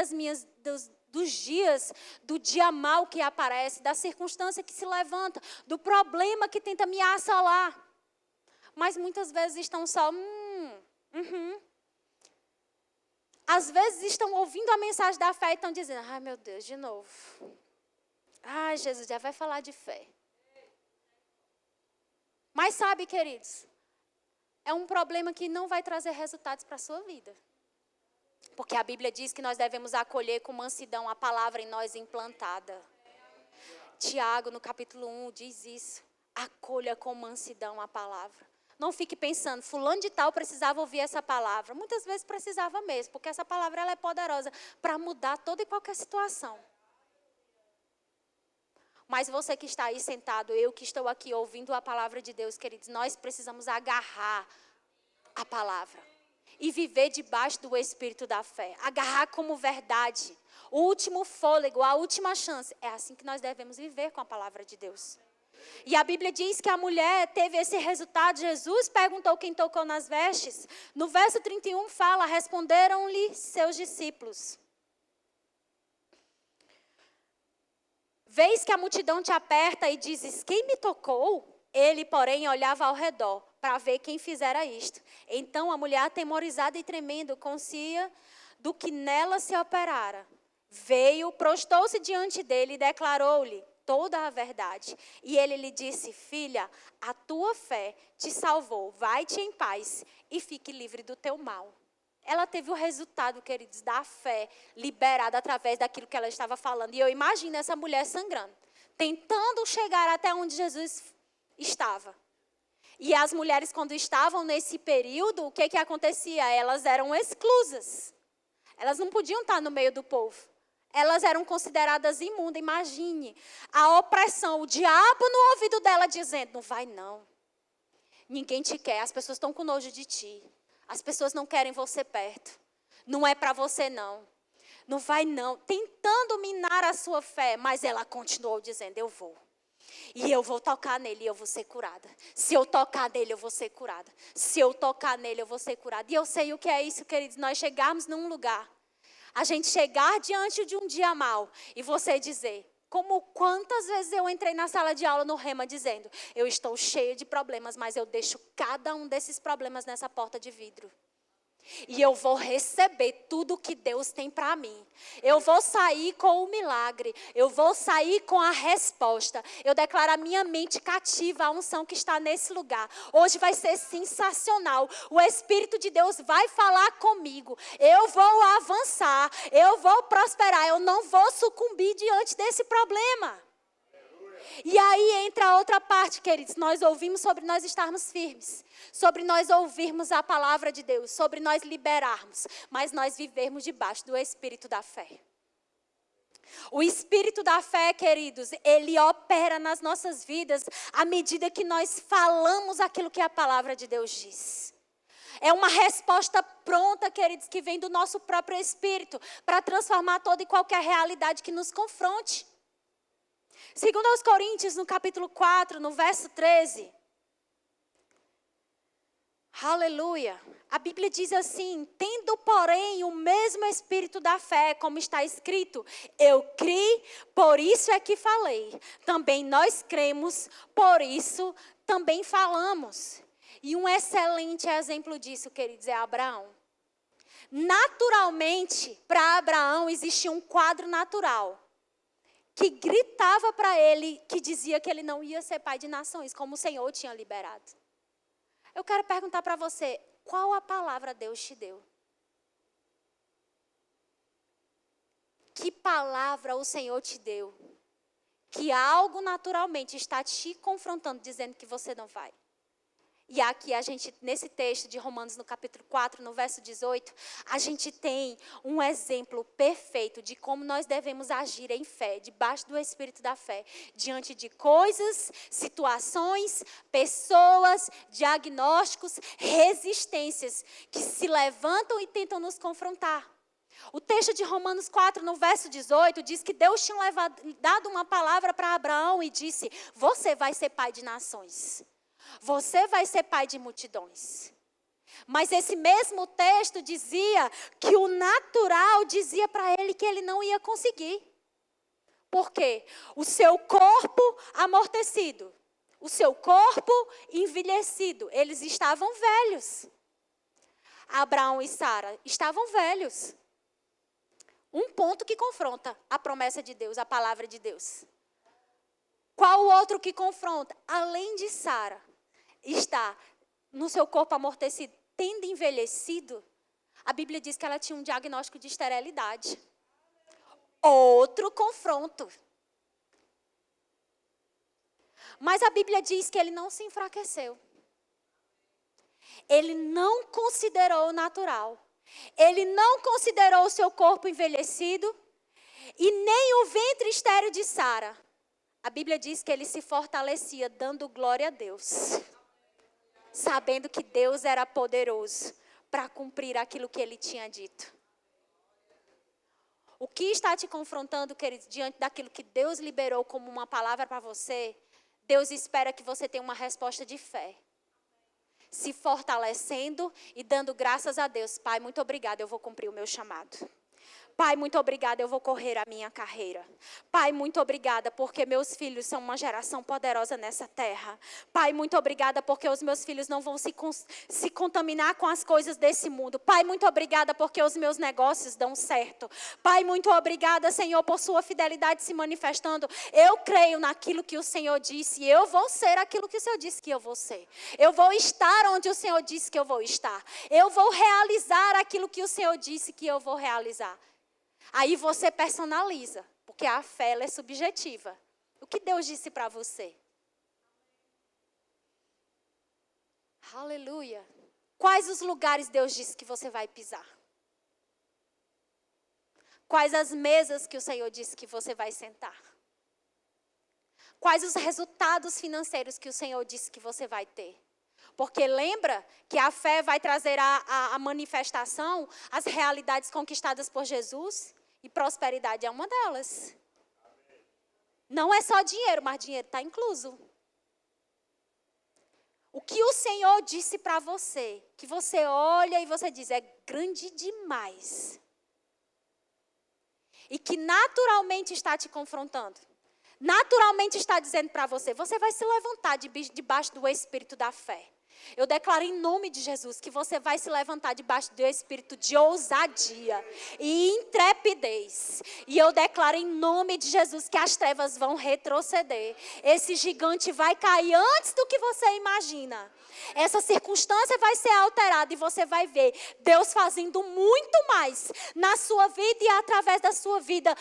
dos dias, do dia mau que aparece, da circunstância que se levanta, do problema que tenta me assolar. Mas muitas vezes estão só, Às vezes estão ouvindo a mensagem da fé e estão dizendo, ai meu Deus, de novo. Ai, Jesus já vai falar de fé. Mas sabe, queridos, é um problema que não vai trazer resultados para a sua vida. Porque a Bíblia diz que nós devemos acolher com mansidão a palavra em nós implantada. Tiago, no capítulo 1, diz isso. Acolha com mansidão a palavra. Não fique pensando, fulano de tal precisava ouvir essa palavra. Muitas vezes precisava mesmo, porque essa palavra ela é poderosa para mudar toda e qualquer situação. Mas você que está aí sentado, eu que estou aqui ouvindo a palavra de Deus, queridos, nós precisamos agarrar a palavra e viver debaixo do espírito da fé. Agarrar como verdade. O último fôlego, a última chance. É assim que nós devemos viver com a palavra de Deus. E a Bíblia diz que a mulher teve esse resultado. Jesus perguntou quem tocou nas vestes. No verso 31 fala, responderam-lhe seus discípulos. Vês que a multidão te aperta e dizes, quem me tocou? Ele, porém, olhava ao redor para ver quem fizera isto. Então a mulher, atemorizada e tremendo, conscia do que nela se operara. Veio, prostou-se diante dele e declarou-lhe toda a verdade. E ele lhe disse, filha, a tua fé te salvou. Vai-te em paz e fique livre do teu mal. Ela teve o resultado, queridos, da fé liberada através daquilo que ela estava falando. E eu imagino essa mulher sangrando, tentando chegar até onde Jesus estava. E as mulheres, quando estavam nesse período, o que acontecia? Elas eram exclusas. Elas não podiam estar no meio do povo. Elas eram consideradas imundas. Imagine a opressão, o diabo no ouvido dela dizendo, não vai não. Ninguém te quer, as pessoas estão com nojo de ti. As pessoas não querem você perto. Não é para você não. Não vai não. Tentando minar a sua fé. Mas ela continuou dizendo, eu vou. E eu vou tocar nele e eu vou ser curada. Se eu tocar nele, eu vou ser curada. Se eu tocar nele, eu vou ser curada. E eu sei o que é isso, queridos. Nós chegarmos num lugar. A gente chegar diante de um dia mau. E você dizer, quantas vezes eu entrei na sala de aula no Rema dizendo, eu estou cheia de problemas, mas eu deixo cada um desses problemas nessa porta de vidro. E eu vou receber tudo que Deus tem para mim. Eu vou sair com o milagre. Eu vou sair com a resposta. Eu declaro a minha mente cativa à unção que está nesse lugar. Hoje vai ser sensacional. O Espírito de Deus vai falar comigo. Eu vou avançar. Eu vou prosperar. Eu não vou sucumbir diante desse problema. E aí entra a outra parte, queridos. Nós ouvimos sobre nós estarmos firmes. Sobre nós ouvirmos a palavra de Deus. Sobre nós liberarmos. Mas nós vivermos debaixo do Espírito da fé. O Espírito da fé, queridos, ele opera nas nossas vidas à medida que nós falamos aquilo que a palavra de Deus diz. É uma resposta pronta, queridos, que vem do nosso próprio Espírito para transformar toda e qualquer realidade que nos confronte. Segundo aos Coríntios, no capítulo 4, no verso 13. Aleluia. A Bíblia diz assim, tendo, porém, o mesmo Espírito da fé, como está escrito, eu criei, por isso é que falei. Também nós cremos, por isso também falamos. E um excelente exemplo disso, queridos, é Abraão. Naturalmente, para Abraão existia um quadro natural. Que gritava para ele, que dizia que ele não ia ser pai de nações, como o Senhor tinha liberado. Eu quero perguntar para você, qual a palavra Deus te deu? Que palavra o Senhor te deu? Que algo naturalmente está te confrontando, dizendo que você não vai. E aqui nesse texto de Romanos, no capítulo 4, no verso 18, a gente tem um exemplo perfeito de como nós devemos agir em fé, debaixo do Espírito da fé, diante de coisas, situações, pessoas, diagnósticos, resistências que se levantam e tentam nos confrontar. O texto de Romanos 4, no verso 18, diz que Deus tinha dado uma palavra para Abraão e disse: você vai ser pai de nações. Você vai ser pai de multidões. Mas esse mesmo texto dizia que o natural dizia para ele que ele não ia conseguir. Por quê? O seu corpo amortecido, o seu corpo envelhecido, eles estavam velhos. Abraão e Sara estavam velhos. Um ponto que confronta a promessa de Deus, a palavra de Deus. Qual o outro que confronta? Além de Sara está no seu corpo amortecido, tendo envelhecido, a Bíblia diz que ela tinha um diagnóstico de esterilidade. Outro confronto. Mas a Bíblia diz que ele não se enfraqueceu. Ele não considerou o natural. Ele não considerou o seu corpo envelhecido e nem o ventre estéril de Sara. A Bíblia diz que ele se fortalecia dando glória a Deus, sabendo que Deus era poderoso para cumprir aquilo que ele tinha dito. O que está te confrontando, querido, diante daquilo que Deus liberou como uma palavra para você, Deus espera que você tenha uma resposta de fé. Se fortalecendo e dando graças a Deus. Pai, muito obrigada, eu vou cumprir o meu chamado. Pai, muito obrigada, eu vou correr a minha carreira. Pai, muito obrigada, porque meus filhos são uma geração poderosa nessa terra. Pai, muito obrigada, porque os meus filhos não vão se contaminar com as coisas desse mundo. Pai, muito obrigada, porque os meus negócios dão certo. Pai, muito obrigada, Senhor, por sua fidelidade se manifestando. Eu creio naquilo que o Senhor disse, e eu vou ser aquilo que o Senhor disse que eu vou ser. Eu vou estar onde o Senhor disse que eu vou estar. Eu vou realizar aquilo que o Senhor disse que eu vou realizar. Aí você personaliza, porque a fé ela é subjetiva. O que Deus disse para você? Aleluia. Quais os lugares Deus disse que você vai pisar? Quais as mesas que o Senhor disse que você vai sentar? Quais os resultados financeiros que o Senhor disse que você vai ter? Porque lembra que a fé vai trazer a manifestação, as realidades conquistadas por Jesus, e prosperidade é uma delas. Não é só dinheiro, mas dinheiro está incluso. O que o Senhor disse para você, que você olha e você diz, é grande demais. E que naturalmente está te confrontando. Naturalmente está dizendo para você, você vai se levantar debaixo do espírito da fé. Eu declaro em nome de Jesus que você vai se levantar debaixo do espírito de ousadia e intrepidez. E eu declaro em nome de Jesus que as trevas vão retroceder. Esse gigante vai cair antes do que você imagina. Essa circunstância vai ser alterada e você vai ver Deus fazendo muito mais na sua vida e através da sua vida,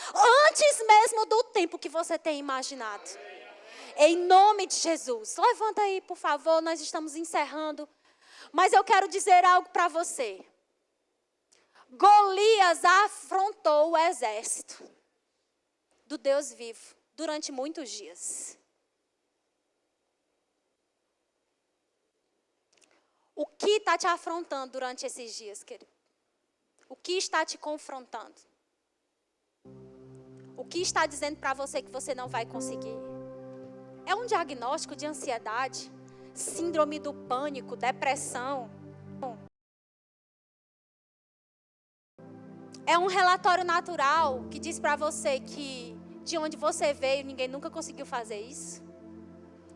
antes mesmo do tempo que você tem imaginado. Em nome de Jesus. Levanta aí, por favor, nós estamos encerrando. Mas eu quero dizer algo para você. Golias afrontou o exército do Deus vivo durante muitos dias. O que está te afrontando durante esses dias, querido? O que está te confrontando? O que está dizendo para você que você não vai conseguir? É um diagnóstico de ansiedade, síndrome do pânico, depressão. É um relatório natural que diz para você que de onde você veio, ninguém nunca conseguiu fazer isso.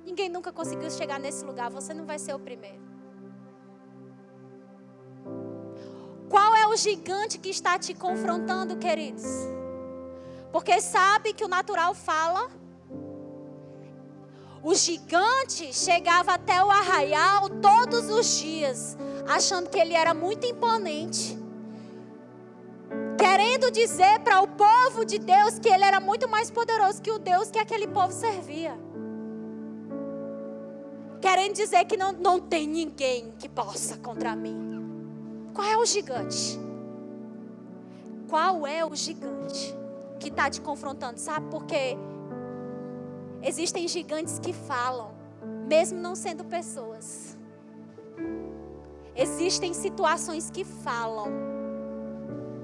Ninguém nunca conseguiu chegar nesse lugar, você não vai ser o primeiro. Qual é o gigante que está te confrontando, queridos? Porque sabe que o natural fala. O gigante chegava até o arraial todos os dias, achando que ele era muito imponente. Querendo dizer para o povo de Deus que ele era muito mais poderoso que o Deus que aquele povo servia. querendo dizer que não tem ninguém que possa contra mim. Qual é o gigante? Qual é o gigante que está te confrontando? Sabe por quê? Existem gigantes que falam, mesmo não sendo pessoas. Existem situações que falam,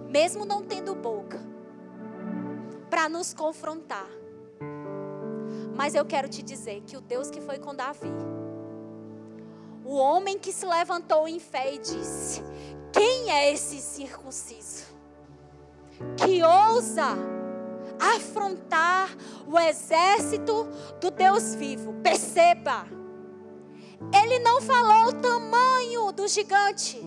mesmo não tendo boca, para nos confrontar. Mas eu quero te dizer que o Deus que foi com Davi, o homem que se levantou em fé e disse: quem é esse circunciso que ousa afrontar o exército do Deus vivo? Perceba, ele não falou o tamanho do gigante.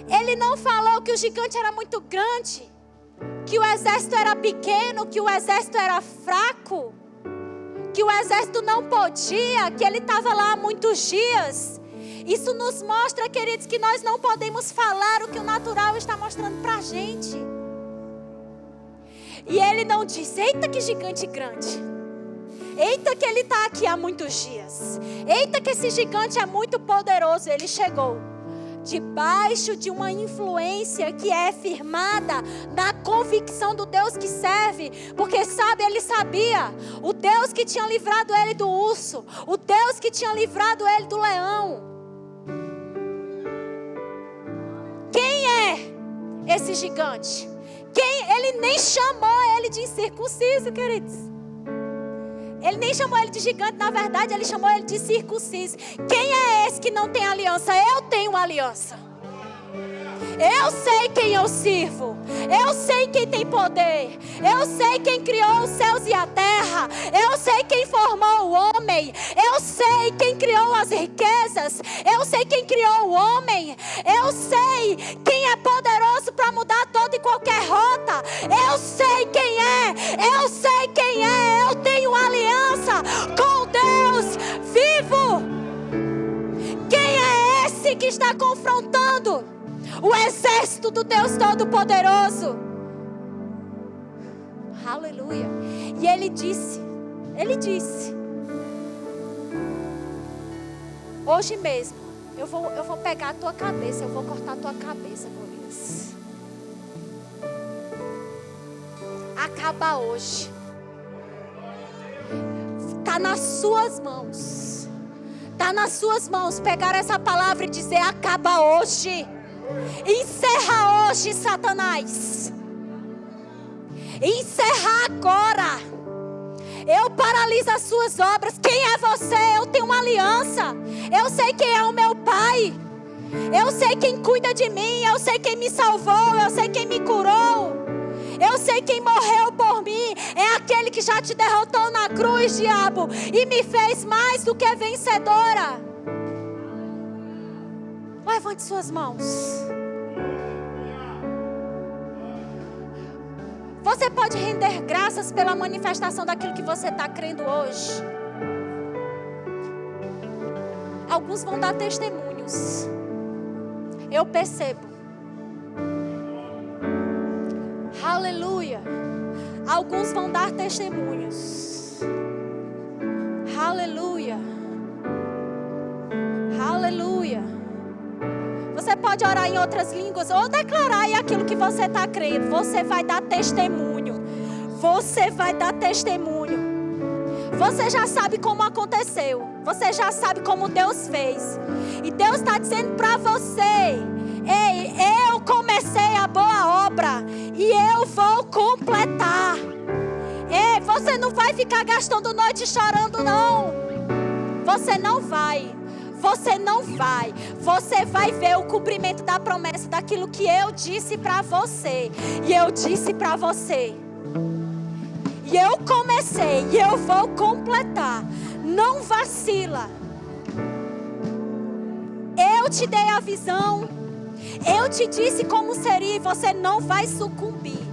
Ele não falou que o gigante era muito grande, que o exército era pequeno, que o exército era fraco, que o exército não podia, que ele estava lá há muitos dias. Isso nos mostra, queridos, que nós não podemos falar o que o natural está mostrando para a gente. E ele não diz: eita que gigante grande, eita que ele está aqui há muitos dias, eita que esse gigante é muito poderoso. Ele chegou debaixo de uma influência que é firmada na convicção do Deus que serve. Porque sabe, ele sabia, o Deus que tinha livrado ele do urso, o Deus que tinha livrado ele do leão. Quem é esse gigante? Ele nem chamou ele de incircunciso, queridos. Ele nem chamou ele de gigante, na verdade ele chamou ele de circunciso. Quem é esse que não tem aliança? Eu tenho aliança. Eu sei quem eu sirvo. Eu sei quem tem poder. Eu sei quem criou os céus e a terra. Eu sei quem formou o homem. Eu sei quem criou as riquezas. Eu sei quem criou o homem. Eu sei quem é poderoso para mudar toda e qualquer rota. Eu sei quem é. Eu sei quem é. Eu tenho aliança com Deus vivo. Quem é esse que está confrontando o exército do Deus Todo-Poderoso? Aleluia. E ele disse, hoje mesmo, eu vou pegar a tua cabeça, eu vou cortar a tua cabeça, Golias. Acaba hoje. Está nas suas mãos. Está nas suas mãos pegar essa palavra e dizer: acaba hoje. Encerra hoje, Satanás. Encerra agora. Eu paraliso as suas obras. Quem é você? Eu tenho uma aliança. Eu sei quem é o meu pai. Eu sei quem cuida de mim. Eu sei quem me salvou. Eu sei quem me curou. Eu sei quem morreu por mim. É aquele que já te derrotou na cruz, diabo, e me fez mais do que vencedora. Levante suas mãos. Você pode render graças pela manifestação daquilo que você está crendo hoje. Alguns vão dar testemunhos. Eu percebo. Aleluia. Alguns vão dar testemunhos. Aleluia. Aleluia. Você pode orar em outras línguas ou declarar aí aquilo que você está crendo. Você vai dar testemunho. Você vai dar testemunho. Você já sabe como aconteceu. Você já sabe como Deus fez. E Deus está dizendo para você: ei, eu comecei a boa obra e eu vou completar. Ei, você não vai ficar gastando noite chorando, não. Você não vai. Você não vai. Você vai ver o cumprimento da promessa daquilo que eu disse para você. E eu disse para você. E eu comecei e eu vou completar. Não vacila. Eu te dei a visão. Eu te disse como seria e você não vai sucumbir.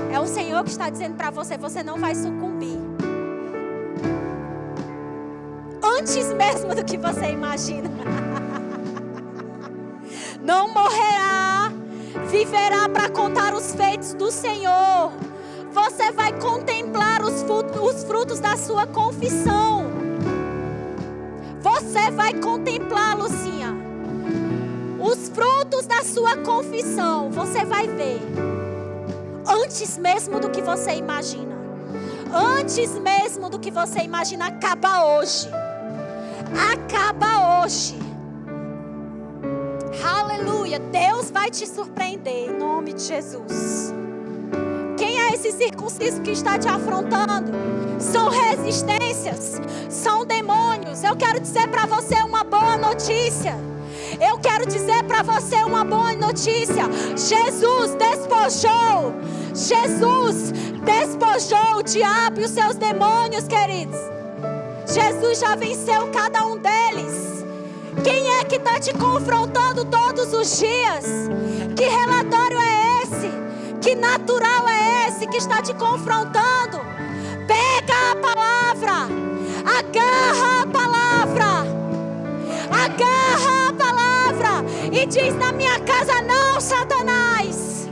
É o Senhor que está dizendo para você: você não vai sucumbir. Antes mesmo do que você imagina. Não morrerá, viverá para contar os feitos do Senhor. Você vai contemplar os frutos da sua confissão. Você vai contemplar, Lucinha, os frutos da sua confissão. Você vai ver. Antes mesmo do que você imagina. Antes mesmo do que você imagina. Acaba hoje. Acaba hoje. Aleluia. Deus vai te surpreender em nome de Jesus. Quem é esse circunciso que está te afrontando? São resistências, são demônios. Eu quero dizer para você uma boa notícia. Eu quero dizer para você uma boa notícia. Jesus despojou o diabo e os seus demônios, queridos. Jesus já venceu cada um deles. Quem é que está te confrontando todos os dias? Que relatório é esse? Que natural é esse que está te confrontando? Pega a palavra, agarra a palavra, agarra a palavra e diz: na minha casa não, Satanás.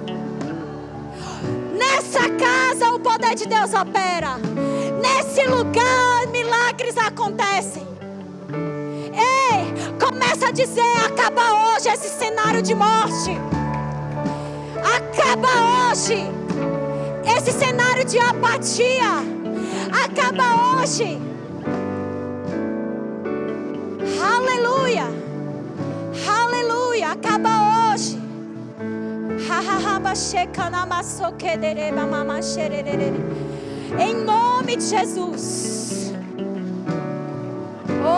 Nessa casa o poder de Deus opera. Nesse lugar milagres acontecem. Ei, começa a dizer: acaba hoje esse cenário de morte. Acaba hoje esse cenário de apatia. Acaba hoje. Aleluia. Aleluia. Acaba hoje. Em nome de Jesus.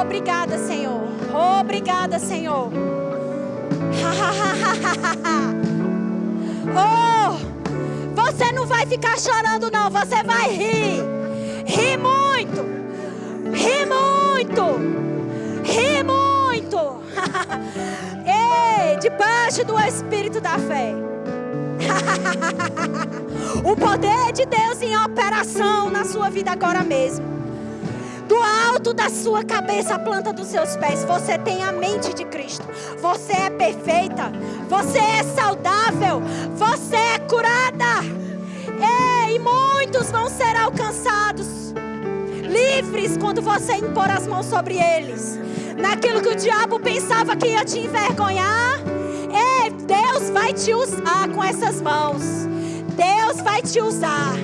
Obrigada, Senhor. Obrigada, Senhor. Oh, você não vai ficar chorando, não. Você vai rir. Rir muito. Rir muito. Rir muito. Ei, debaixo do Espírito da fé. O poder de Deus em operação na sua vida agora mesmo. Do alto da sua cabeça à planta dos seus pés, você tem a mente de Cristo. Você é perfeita. Você é saudável. Você é curada. E muitos vão ser alcançados, livres, quando você impor as mãos sobre eles. Naquilo que o diabo pensava que ia te envergonhar, Deus vai te usar com essas mãos. Deus vai te usar.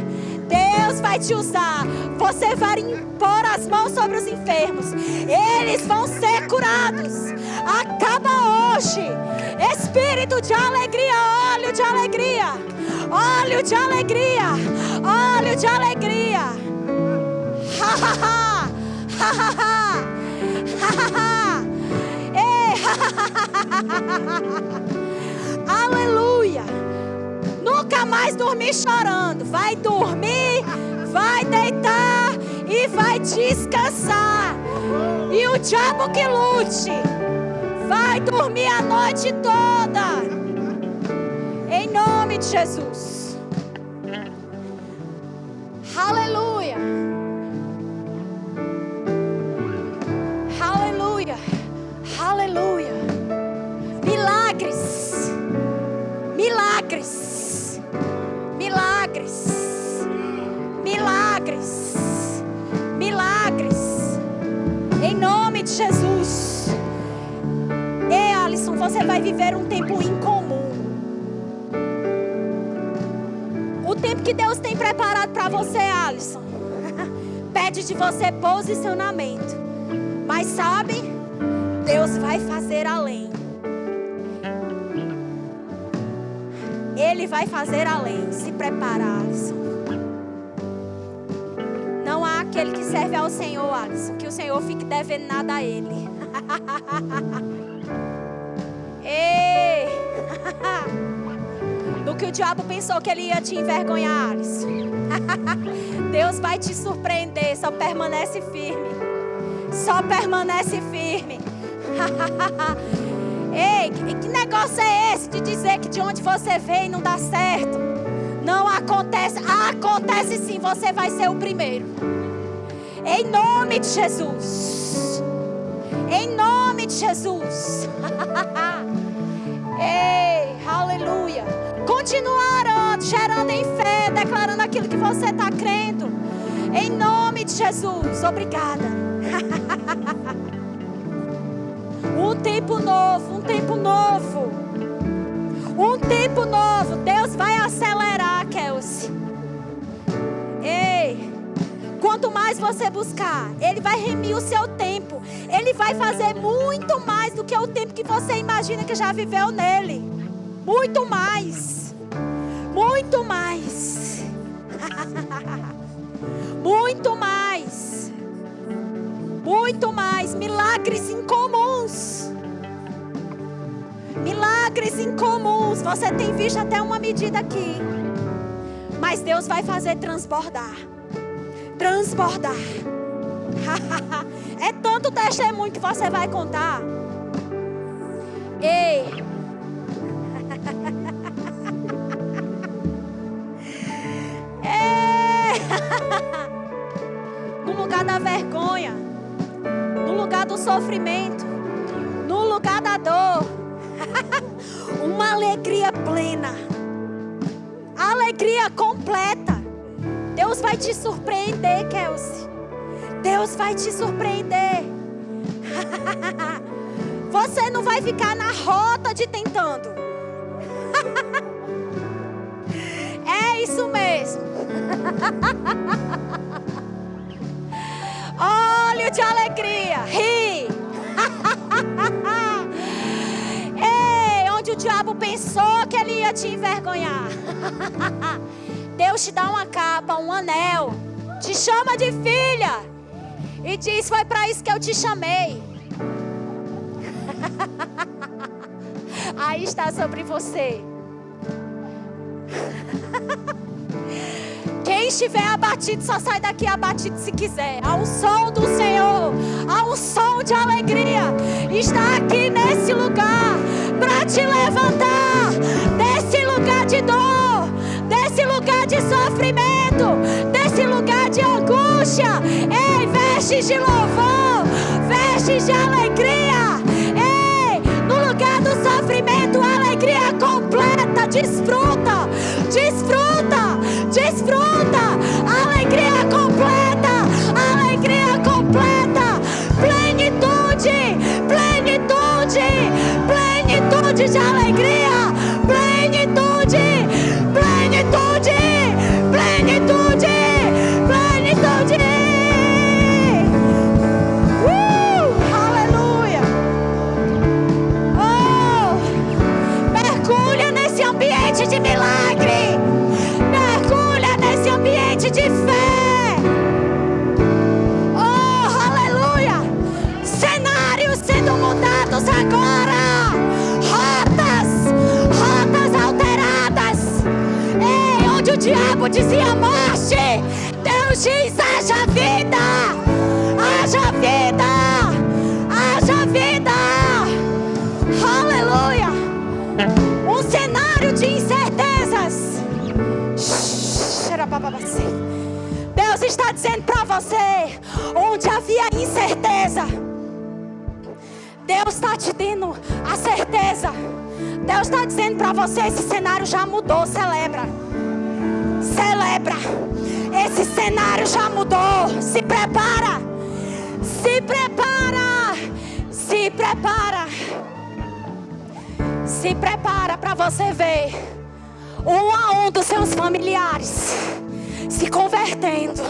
Deus vai te usar. Você vai impor as mãos sobre os enfermos. Eles vão ser curados. Acaba hoje. Espírito de alegria, óleo de alegria. Óleo de alegria. Óleo de alegria. Ha ha ha. Ha ha ha. Ha ha ha. Ei, ha ha ha. Aleluia. Nunca mais dormir chorando. Vai dormir, vai deitar e vai descansar. E o diabo que lute. Vai dormir a noite toda. Em nome de Jesus. Aleluia. Aleluia. Aleluia. Milagres. Milagres. Milagres. Milagres. Milagres. Em nome de Jesus. Ei, Alisson, você vai viver um tempo incomum. O tempo que Deus tem preparado para você, Alisson, pede de você posicionamento. Mas sabe, Deus vai fazer além. Ele vai fazer além. Se preparar, Alisson. Não há aquele que serve ao Senhor, Alisson, que o Senhor fique devendo nada a Ele. Ei! Do que o diabo pensou que ele ia te envergonhar, Alisson. Deus vai te surpreender. Só permanece firme. Só permanece firme. Ei, que negócio é esse de dizer que de onde você vem não dá certo? Não acontece. Acontece sim, você vai ser o primeiro. Em nome de Jesus. Em nome de Jesus. Ei, aleluia. Continua orando, gerando em fé, declarando aquilo que você está crendo. Em nome de Jesus. Obrigada. Um tempo novo, um tempo novo. Um tempo novo. Deus vai acelerar, Kelsey. Ei, quanto mais você buscar, Ele vai remir o seu tempo. Ele vai fazer muito mais do que o tempo que você imagina que já viveu nele. Muito mais. Muito mais. Muito mais. Muito mais. Milagres incomuns. Milagres incomuns. Você tem visto até uma medida aqui. Mas Deus vai fazer transbordar. Transbordar. É tanto testemunho que você vai contar. Ei. Ei. No lugar da vergonha, no lugar do sofrimento, no lugar da dor, uma alegria plena, alegria completa. Deus vai te surpreender, Kelsey. Deus vai te surpreender. Você não vai ficar na rota de tentando. É isso mesmo. Olho de alegria, ri. Ei, onde o diabo pensou que ele ia te envergonhar. Deus te dá uma capa, um anel, te chama de filha e diz: foi para isso que eu te chamei. Aí está sobre você. Quem estiver abatido só sai daqui abatido se quiser. Há um som do Senhor, há um som de alegria. Está aqui nesse lugar para te levantar desse lugar de dor, desse lugar de sofrimento, desse lugar de angústia. Ei, vestes de louvor, vestes de alegria. Ei, no lugar do sofrimento, alegria completa. Desfruta, desfruta, desfruta. Alegria completa, alegria completa. Plenitude, plenitude, plenitude de alegria. Plenitude, plenitude, plenitude, plenitude. Aleluia. Oh, mergulha nesse ambiente de milagre. Mergulha nesse ambiente de fé. Oh, aleluia. Cenários sendo mudados agora. Rotas alteradas. Ei, onde o diabo dizia morte, Deus diz: haja vida, haja vida, haja vida. Aleluia. Um cenário de incertezas. Deus está dizendo para você: onde havia incerteza, Deus está te dando a certeza. Deus está dizendo para você: esse cenário já mudou. Celebra, celebra. Esse cenário já mudou. Se prepara, se prepara, se prepara. Se prepara para você ver um a um dos seus familiares se convertendo.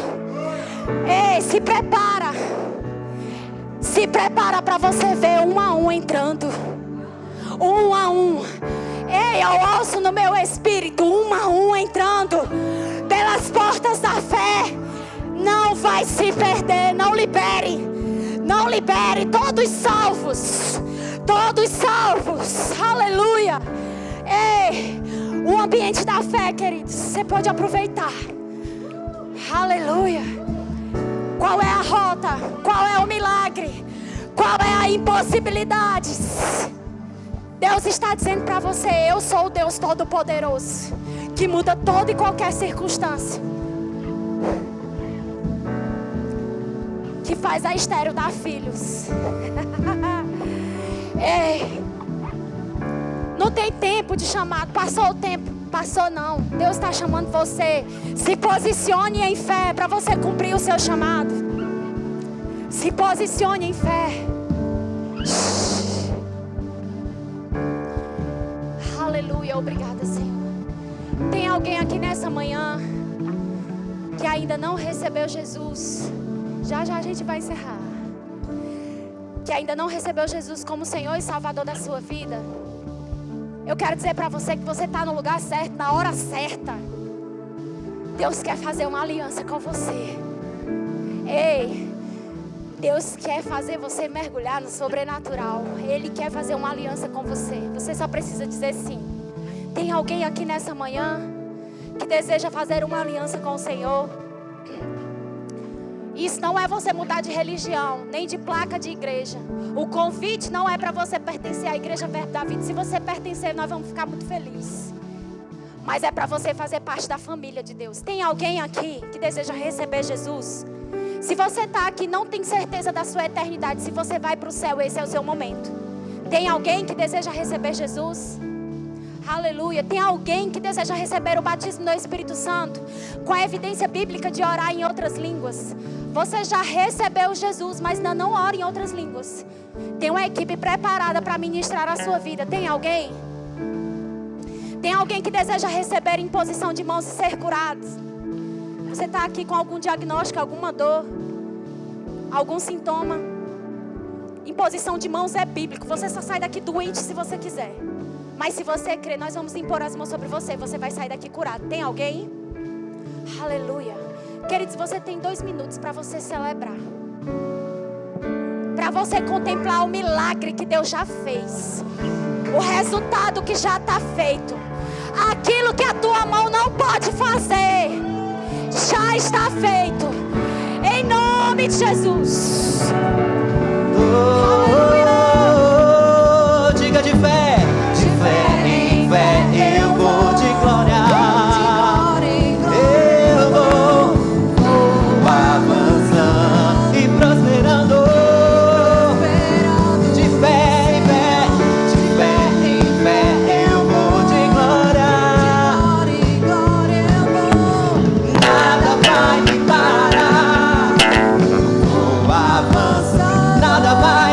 Ei, se prepara. Se prepara para você ver um a um entrando. Um a um. Ei, eu ouço no meu espírito um a um entrando pelas portas da fé. Não vai se perder. Não libere. Não libere. Todos salvos. Todos salvos. Aleluia. Ei, o ambiente da fé, queridos, você pode aproveitar. Aleluia. Qual é a rota? Qual é o milagre? Qual é a impossibilidade? Deus está dizendo para você: eu sou o Deus Todo-Poderoso, que muda toda e qualquer circunstância, que faz a estéril dar filhos. Ei, não tem tempo de chamado. Passou o tempo. Passou não. Deus está chamando você. Se posicione em fé para você cumprir o seu chamado. Se posicione em fé. Aleluia, obrigada, Senhor. Tem alguém aqui nessa manhã que ainda não recebeu Jesus? Já já a gente vai encerrar. Que ainda não recebeu Jesus como Senhor e Salvador da sua vida? Eu quero dizer para você que você está no lugar certo, na hora certa. Deus quer fazer uma aliança com você. Ei, Deus quer fazer você mergulhar no sobrenatural. Ele quer fazer uma aliança com você. Você só precisa dizer sim. Tem alguém aqui nessa manhã que deseja fazer uma aliança com o Senhor? Isso não é você mudar de religião, nem de placa de igreja. O convite não é para você pertencer à Igreja Verbo da Vida. Se você pertencer, nós vamos ficar muito felizes. Mas é para você fazer parte da família de Deus. Tem alguém aqui que deseja receber Jesus? Se você está aqui e não tem certeza da sua eternidade, se você vai para o céu, esse é o seu momento. Tem alguém que deseja receber Jesus? Aleluia. Tem alguém que deseja receber o batismo do Espírito Santo com a evidência bíblica de orar em outras línguas? Você já recebeu Jesus, mas ainda não ora em outras línguas. Tem uma equipe preparada para ministrar a sua vida. Tem alguém? Tem alguém que deseja receber imposição de mãos e ser curado? Você está aqui com algum diagnóstico, alguma dor, algum sintoma? Imposição de mãos é bíblico. Você só sai daqui doente se você quiser. Mas se você crer, nós vamos impor as mãos sobre você. Você vai sair daqui curado. Tem alguém? Aleluia. Queridos, você tem 2 minutos para você celebrar. Para você contemplar o milagre que Deus já fez. O resultado que já está feito. Aquilo que a tua mão não pode fazer, já está feito. Em nome de Jesus. Diga de fé. De fé em fé eu vou de glória. Eu vou avançando e prosperando. De fé em fé, de fé em fé eu vou de glória. Nada vai me parar. Vou avançando. Nada vai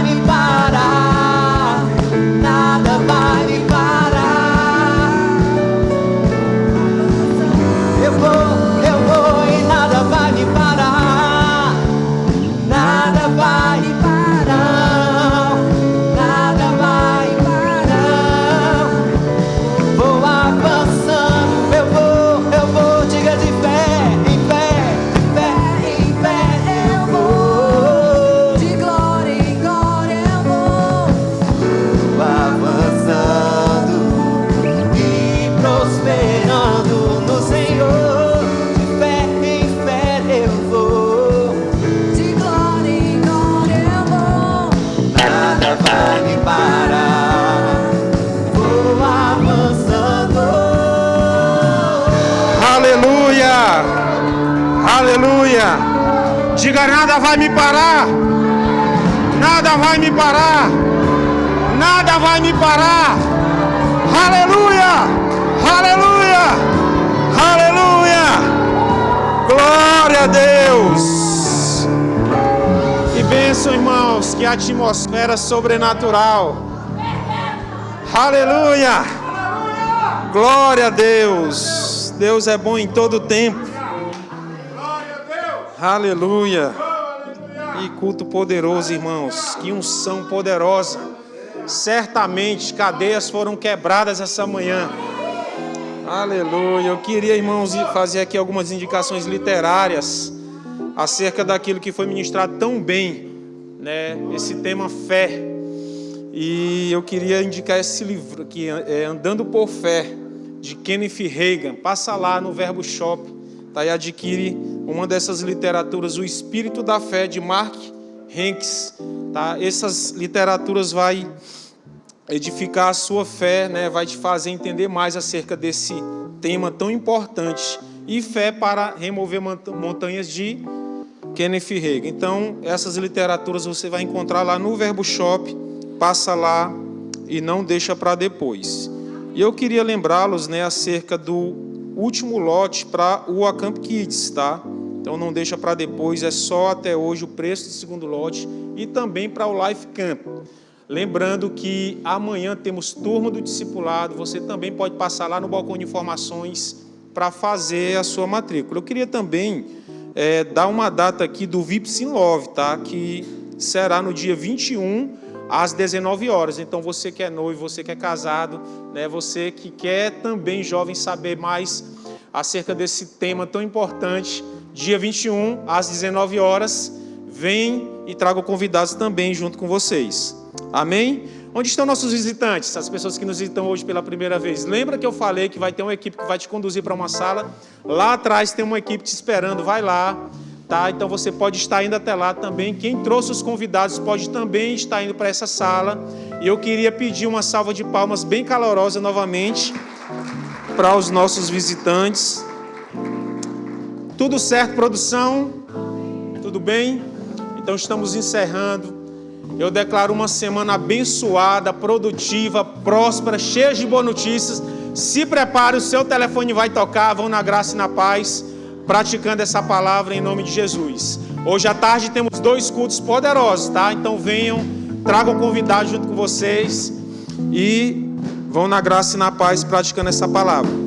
me parar. Nada vai me parar. Eu vou e nada vai me parar. Nada vai me parar. Nada vai me parar. Vou avançando, eu vou, diga de fé, em fé eu vou. De glória em glória eu vou. Avançando e prosperando no Senhor. De fé em fé eu vou. De glória em glória eu vou. Nada vai me parar. Vou avançando. Aleluia! Aleluia! Diga, nada vai me parar! Nada vai me parar! Nada vai me parar! Aleluia! Aleluia! Aleluia! Glória a Deus! Que bênção, irmãos! Que atmosfera sobrenatural! Aleluia! Glória a Deus! Deus é bom em todo tempo. Aleluia! E culto poderoso, irmãos. Que unção poderosa. Certamente cadeias foram quebradas essa manhã. Aleluia. Eu queria, irmãos, fazer aqui algumas indicações literárias acerca daquilo que foi ministrado tão bem, né? Esse tema fé. E eu queria indicar esse livro aqui, Andando por Fé, de Kenneth Hagin. Passa lá no Verbo Shop, tá? E adquire uma dessas literaturas, O Espírito da Fé, de Mark Hanks, tá? Essas literaturas vai edificar a sua fé, né? Vai te fazer entender mais acerca desse tema tão importante. E fé para remover montanhas, de Kenneth Hagin. Então, essas literaturas você vai encontrar lá no Verbo Shop. Passa lá e não deixa para depois. E eu queria lembrá-los, né, acerca do último lote para o Acamp Kids, tá? Então não deixa para depois, é só até hoje o preço do segundo lote, e também para o Life Camp. Lembrando que amanhã temos turma do discipulado, você também pode passar lá no balcão de informações para fazer a sua matrícula. Eu queria também dar uma data aqui do Vips in Love, tá? Que será no dia 21, às 19 horas. Então, você que é noivo, você que é casado, né? Você que quer também, jovem, saber mais acerca desse tema tão importante, dia 21, às 19 horas, vem e traga convidados também junto com vocês. Amém? Onde estão nossos visitantes? As pessoas que nos visitam hoje pela primeira vez. Lembra que eu falei que vai ter uma equipe que vai te conduzir para uma sala? Lá atrás tem uma equipe te esperando, vai lá, tá? Então você pode estar indo até lá também. Quem trouxe os convidados pode também estar indo para essa sala. E eu queria pedir uma salva de palmas bem calorosa novamente para os nossos visitantes. Tudo certo, produção? Tudo bem? Então estamos encerrando. Eu declaro uma semana abençoada, produtiva, próspera, cheia de boas notícias. Se prepare, o seu telefone vai tocar. Vão na graça e na paz, praticando essa palavra em nome de Jesus. Hoje à tarde temos 2 cultos poderosos, tá? Então venham, tragam convidados junto com vocês e vão na graça e na paz, praticando essa palavra.